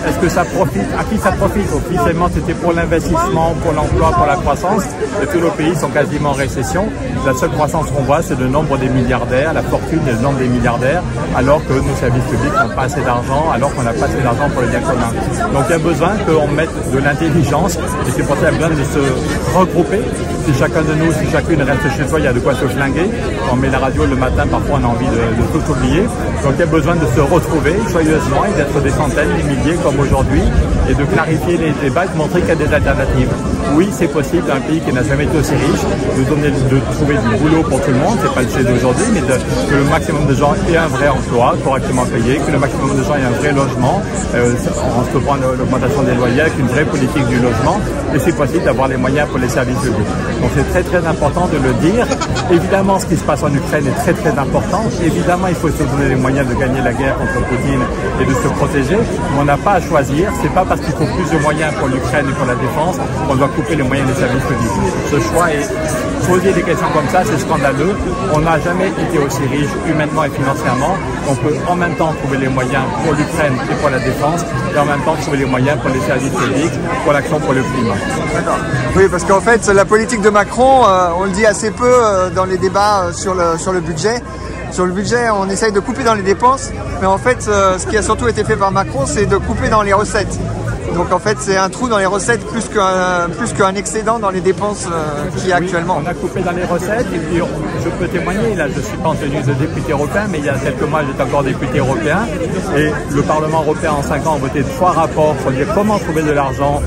Est-ce que ça profite? À qui ça profite? Officiellement, c'était pour l'investissement, pour l'emploi, pour la croissance. Et tous nos pays sont quasiment en récession. La seule croissance qu'on voit, c'est le nombre des milliardaires, la fortune et le nombre des milliardaires, alors que nos services publics n'ont pas assez d'argent, alors qu'on n'a pas assez d'argent pour le bien commun. Donc il y a besoin qu'on mette de l'intelligence, et c'est pour ça qu'il y a besoin de se regrouper. Si chacun de nous, si chacune reste chez soi, il y a de quoi se flinguer. Quand on met la radio le matin, parfois on a envie de tout oublier. Donc il y a besoin de se retrouver joyeusement et d'être des centaines, des milliers comme aujourd'hui, et de clarifier les débats, de montrer qu'il y a des alternatives. Oui, c'est possible d'un pays qui n'a jamais été aussi riche, de trouver du boulot pour tout le monde, c'est pas le sujet d'aujourd'hui, mais que le maximum de gens aient un vrai emploi, correctement payé, que le maximum de gens aient un vrai logement, en stoppant l'augmentation des loyers, avec une vraie politique du logement, et c'est possible d'avoir les moyens pour les services publics. Donc c'est très très important de le dire. Évidemment, ce qui se passe en Ukraine est très très important. Évidemment, il faut se donner les moyens de gagner la guerre contre Poutine et de se protéger, mais on n'a pas à choisir. C'est pas parce qu'il faut plus de moyens pour l'Ukraine et pour la défense qu'on doit couper les moyens des services publics. Ce choix est... Poser des questions comme ça, c'est scandaleux. On n'a jamais été aussi riche humainement et financièrement. On peut en même temps trouver les moyens pour l'Ukraine et pour la défense, et en même temps trouver les moyens pour les services publics, pour l'action pour le climat. D'accord. Oui, parce qu'en fait, la politique de Macron, on le dit assez peu dans les débats sur le budget. Sur le budget, on essaye de couper dans les dépenses, mais en fait, ce qui a surtout été fait par Macron, c'est de couper dans les recettes. Donc en fait, c'est un trou dans les recettes plus qu'un excédent dans les dépenses qu'il y a actuellement. On a coupé dans les recettes et puis je peux témoigner, là je ne suis pas en tenue de député européen, mais il y a quelques mois j'étais encore député européen et le Parlement européen en 5 ans a voté 3 rapports pour dire comment trouver de l'argent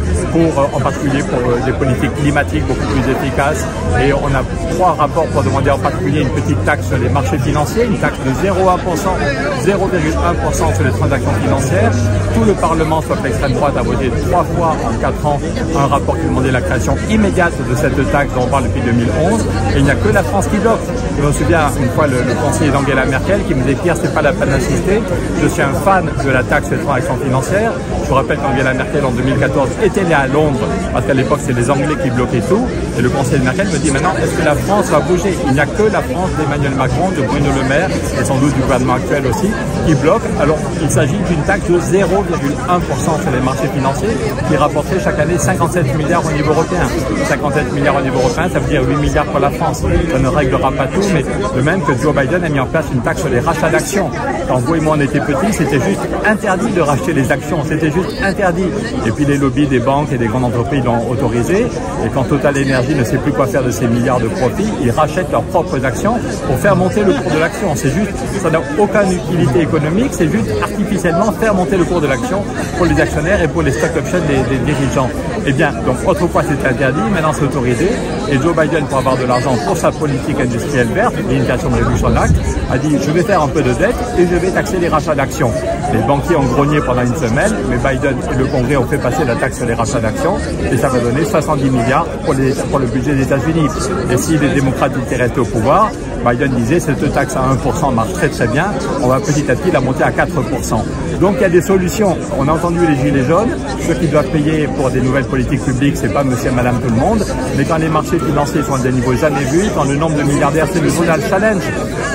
en particulier pour des politiques climatiques beaucoup plus efficaces, et on a 3 rapports pour demander en particulier une petite taxe sur les marchés financiers, une taxe de 0,1% sur les transactions financières. Tout le Parlement, sauf l'extrême droite, a voté 3 fois en 4 ans un rapport qui demandait la création immédiate de cette taxe dont on parle depuis 2011, et il n'y a que la France qui bloque. Je me souviens une fois le conseiller d'Angela Merkel qui me disait: Pierre, c'est pas la peine d'insister, je suis un fan de la taxe sur les transactions financières. Je vous rappelle qu'Angela Merkel en 2014 était née à Londres, parce qu'à l'époque c'est les Anglais qui bloquaient tout, et le conseiller de Merkel me dit: maintenant est-ce que la France va bouger? Il n'y a que la France d'Emmanuel Macron, de Bruno Le Maire, et sans doute du gouvernement actuel aussi, qui bloque. Alors il s'agit d'une taxe de 0,1% sur les marchés financiers, qui rapporterait chaque année 57 milliards au niveau européen. 57 milliards au niveau européen, ça veut dire 8 milliards pour la France. Ça ne réglera pas tout, mais de même que Joe Biden a mis en place une taxe sur les rachats d'actions. Quand vous et moi on était petits, c'était juste interdit de racheter les actions, c'était juste interdit. Et puis les lobbies des banques et des grandes entreprises l'ont autorisé, et quand Total Energy ne sait plus quoi faire de ces milliards de profits, ils rachètent leurs propres actions pour faire monter le cours de l'action. C'est juste, ça n'a aucune utilité économique, c'est juste artificiellement faire monter le cours de l'action pour les actionnaires et pour les stock options des dirigeants. Eh bien, donc autrefois c'était interdit, maintenant c'est autorisé, et Joe Biden, pour avoir de l'argent pour sa politique industrielle verte, l'initiation de Reduction Act, a dit: je vais faire un peu de dette et je vais taxer les rachats d'actions. Les banquiers ont grogné pendant une semaine, mais Biden et le Congrès ont fait passer la taxe sur les rachats d'actions, et ça va donner 70 milliards pour le budget des États-Unis. Et si les démocrates étaient restés au pouvoir, Biden disait: cette taxe à 1% marche très très bien, on va petit à petit la monter à 4%. Donc il y a des solutions. On a entendu les gilets jaunes, ceux qui doivent payer pour des nouvelles politiques publiques, c'est pas monsieur et madame tout le monde, mais quand les marchés financiers sont à des niveaux jamais vus, quand le nombre de milliardaires, c'est le journal Challenge,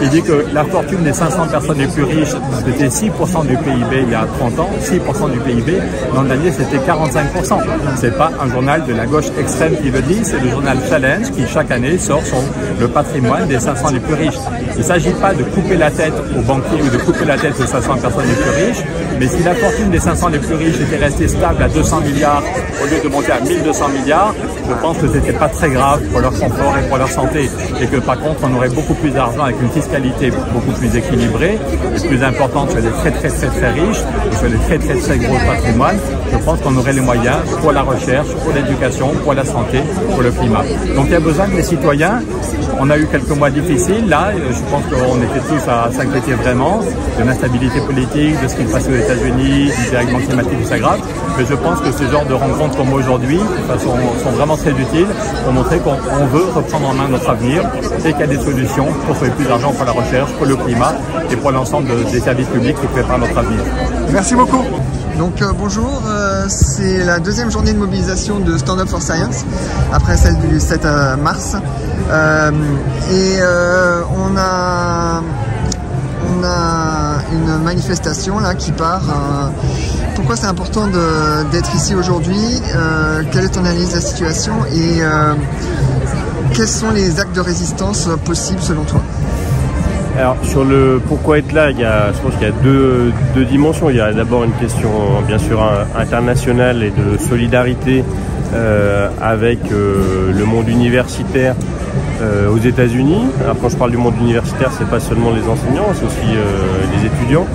il dit que la fortune des 500 personnes les plus riches, c'était 6% du PIB il y a 30 ans, 6% du PIB, l'an dernier c'était 45%. C'est pas un journal de la gauche extrême qui le dit, c'est le journal Challenge qui chaque année sort le patrimoine des 500 les plus riches. Il ne s'agit pas de couper la tête aux banquiers ou de couper la tête aux 500 personnes les plus riches, mais si la fortune des 500 les plus riches était restée stable à 200 milliards au lieu de monter à 1200 milliards, je pense que c'était pas très grave pour leur confort et pour leur santé, et que par contre on aurait beaucoup plus d'argent avec une fiscalité beaucoup plus équilibrée et plus importante sur les très très très très riches et sur les très très très gros patrimoines. Je pense qu'on aurait les moyens pour la recherche, pour l'éducation, pour la santé, pour le climat. Donc il y a besoin que les citoyens, on a eu quelques mois difficiles là, je pense qu'on était tous à s'inquiéter vraiment de l'instabilité politique, de ce qui se passe aux États-Unis, du dérèglement climatique qui s'aggrave, mais je pense que ce genre de rencontres comme aujourd'hui sont vraiment très utiles pour montrer qu'on veut reprendre en main notre avenir et qu'il y a des solutions pour trouver plus d'argent pour la recherche, pour le climat et pour l'ensemble des services publics qui préparent notre avenir. Merci beaucoup. Donc bonjour, c'est la deuxième journée de mobilisation de Stand Up for Science, après celle du 7 mars. On a une une manifestation là qui part. Pourquoi c'est important d'être ici aujourd'hui? Quelle est ton analyse de la situation et quels sont les actes de résistance possibles selon toi? Alors sur le pourquoi être là, je pense qu'il y a deux dimensions. Il y a d'abord une question bien sûr internationale et de solidarité avec le monde universitaire aux États-Unis. Alors quand je parle du monde universitaire, c'est pas seulement les enseignants, c'est aussi les étudiants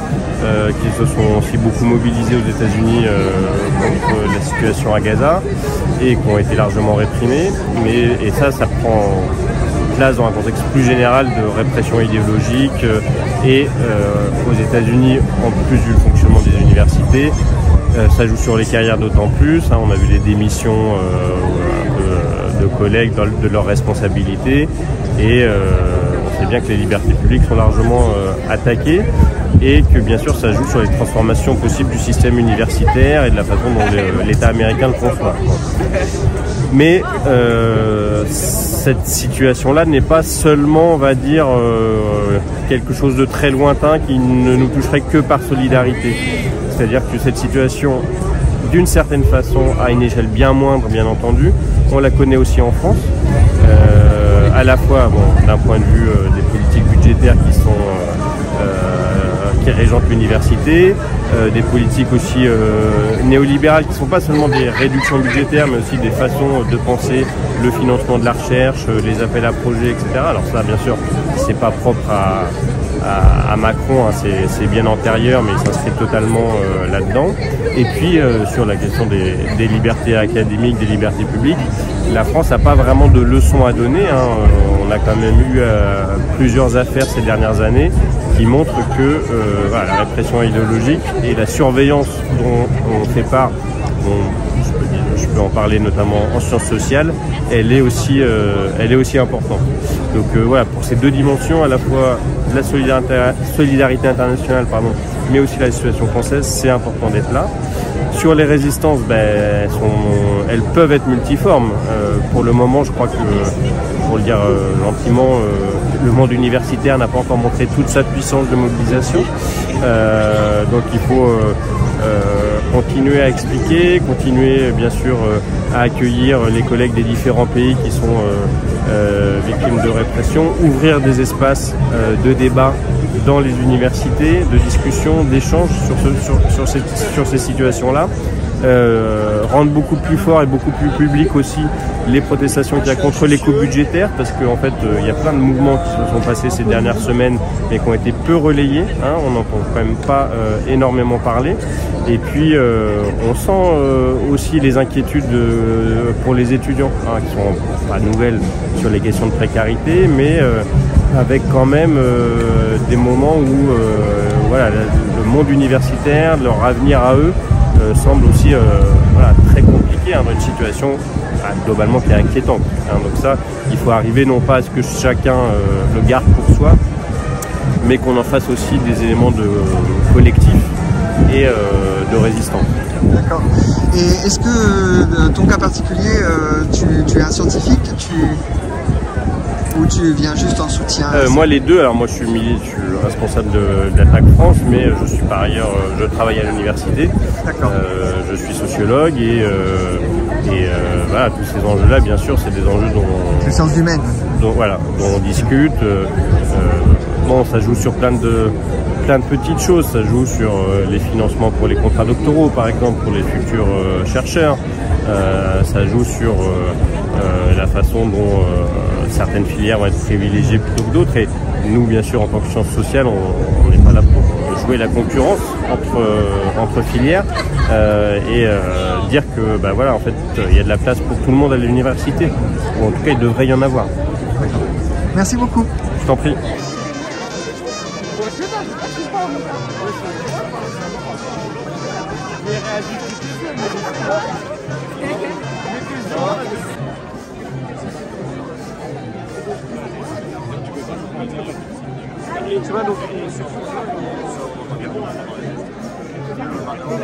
qui se sont aussi beaucoup mobilisés aux États-Unis contre la situation à Gaza et qui ont été largement réprimés. Et ça prend place dans un contexte plus général de répression idéologique et aux États-Unis, en plus du fonctionnement des universités, ça joue sur les carrières d'autant plus. Hein, on a vu des démissions de collègues de leurs responsabilités et on sait bien que les libertés publiques sont largement attaquées et que bien sûr ça joue sur les transformations possibles du système universitaire et de la façon dont l'État américain le conçoit. Mais cette situation-là n'est pas seulement, on va dire, quelque chose de très lointain qui ne nous toucherait que par solidarité. C'est-à-dire que cette situation, d'une certaine façon, à une échelle bien moindre, bien entendu, on la connaît aussi en France, à la fois d'un point de vue des politiques budgétaires qui régentent l'université, des politiques aussi néolibérales qui ne sont pas seulement des réductions budgétaires mais aussi des façons de penser le financement de la recherche, les appels à projets, etc. Alors ça bien sûr c'est pas propre à Macron, hein, c'est bien antérieur mais il s'inscrit totalement là-dedans. Et puis sur la question des libertés académiques, des libertés publiques, la France n'a pas vraiment de leçons à donner, hein. On a quand même eu plusieurs affaires ces dernières années qui montrent que la répression idéologique et la surveillance dont on fait part, je peux en parler notamment en sciences sociales, elle est aussi importante. Donc voilà, pour ces deux dimensions, à la fois la solidarité internationale, mais aussi la situation française, c'est important d'être là. Sur les résistances, elles peuvent être multiformes. Pour le moment, je crois que, pour le dire gentiment, le monde universitaire n'a pas encore montré toute sa puissance de mobilisation. Donc il faut continuer à expliquer, continuer bien sûr à accueillir les collègues des différents pays qui sont victimes de répression, ouvrir des espaces de débat dans les universités, de discussion, d'échange sur ces situations-là. Rendre beaucoup plus fort et beaucoup plus public aussi les protestations qu'il y a contre les coupes budgétaires, parce qu'en fait il y a plein de mouvements qui se sont passés ces dernières semaines mais qui ont été peu relayés, hein, on n'entend quand même pas énormément parler. Et puis on sent aussi les inquiétudes pour les étudiants, hein, qui sont pas nouvelles sur les questions de précarité, mais avec quand même des moments où le monde universitaire, leur avenir à eux semble aussi très compliqué, hein, dans une situation globalement qui est inquiétante. Hein. Donc ça, il faut arriver non pas à ce que chacun le garde pour soi, mais qu'on en fasse aussi des éléments de collectif et de résistance. D'accord. Et est-ce que ton cas particulier, tu es un scientifique ou tu viens juste en soutien? Moi les deux, alors moi je suis responsable d'Attaque France, mais je suis par ailleurs, je travaille à l'université. Je suis sociologue et voilà, tous ces enjeux-là, bien sûr, c'est des enjeux dont les sciences humaines. Dont on discute. Ça joue sur plein de petites choses. Ça joue sur les financements pour les contrats doctoraux, par exemple, pour les futurs chercheurs. Ça joue sur la façon dont certaines filières vont être privilégiées plutôt que d'autres. Et nous, bien sûr, en tant que sciences sociales, on n'est pas là pour jouer la concurrence entre filières et dire que, en fait, il y a de la place pour tout le monde à l'université. Ou en tout cas, il devrait y en avoir. Merci beaucoup. Je t'en prie.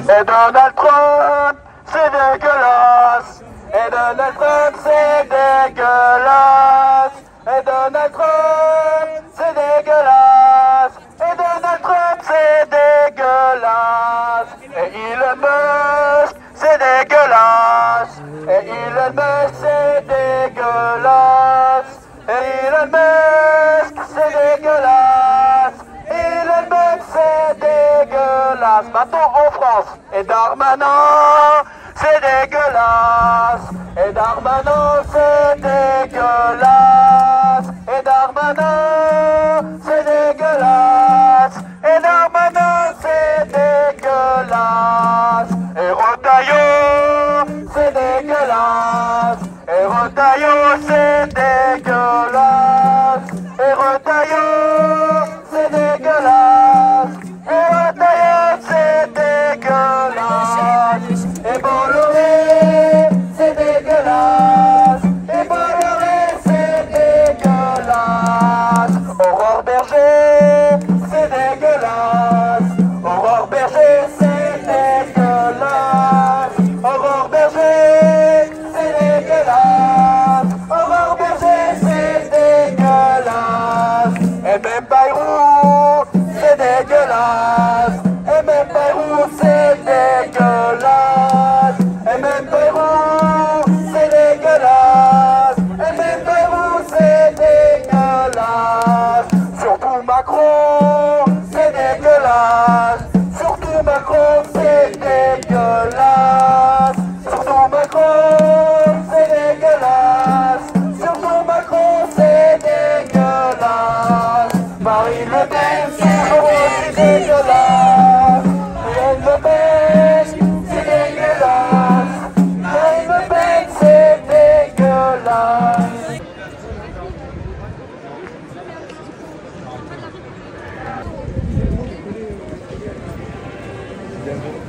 Et Donald Trump, c'est dégueulasse. Et Donald Trump, c'est dégueulasse. Et Donald Trump, c'est dégueulasse. Et Donald Trump, c'est dégueulasse. dégueulasse. Maintenant en France. Et Darmanin, c'est dégueulasse. Et Darmanin, c'est dégueulasse. Et Darmanin, c'est dégueulasse. Et Darmanin, c'est dégueulasse. Et Retailleau, c'est dégueulasse. Et Retailleau, c'est dégueulasse. Et Retailleau, c'est dégueulasse. Et Retailleau, c'est dégueulasse. Et Bolloré, c'est dégueulasse. Et Bolloré, c'est dégueulasse. Aurore Berger, c'est dégueulasse. Aurore Berger, c'est dégueulasse. Aurore Berger, c'est dégueulasse. Aurore Berger, c'est dégueulasse. Et même Bayrou, c'est dégueulasse. Et même Bayrou, c'est dégueulasse. Et même Bayrou, c'est dégueulasse. Et même Bayrou, c'est dégueulasse. Surtout Macron, c'est dégueulasse. Surtout Macron, c'est dégueulasse. Surtout Macron, c'est dégueulasse. Surtout Macron, c'est dégueulasse. Marine Le Pen, c'est aussi dégueulasse. Marine Le Pen, c'est dégueulasse. Marine Le Pen, c'est dégueulasse.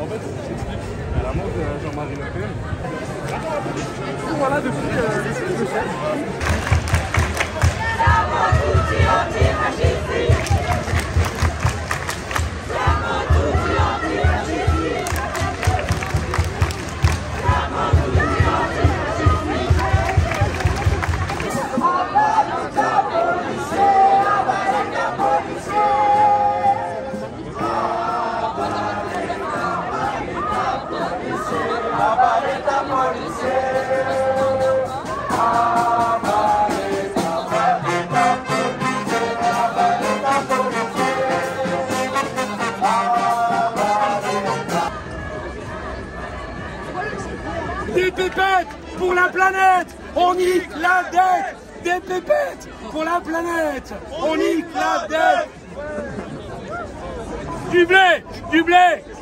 En fait, on s'explique à la mort de Jean-Marie Le Pen. Voilà, depuis le chef. Des pépettes pour la planète, on nique la dette. Des pépettes pour la planète, on nique la dette. Du blé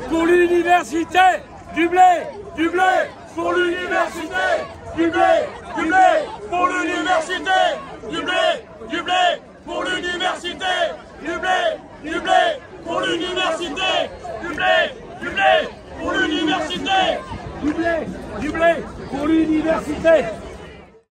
pour l'université. Du blé pour l'université. Du blé pour l'université. Du blé pour l'université. Du blé pour l'université. Du blé pour l'université. Du blé pour l'université.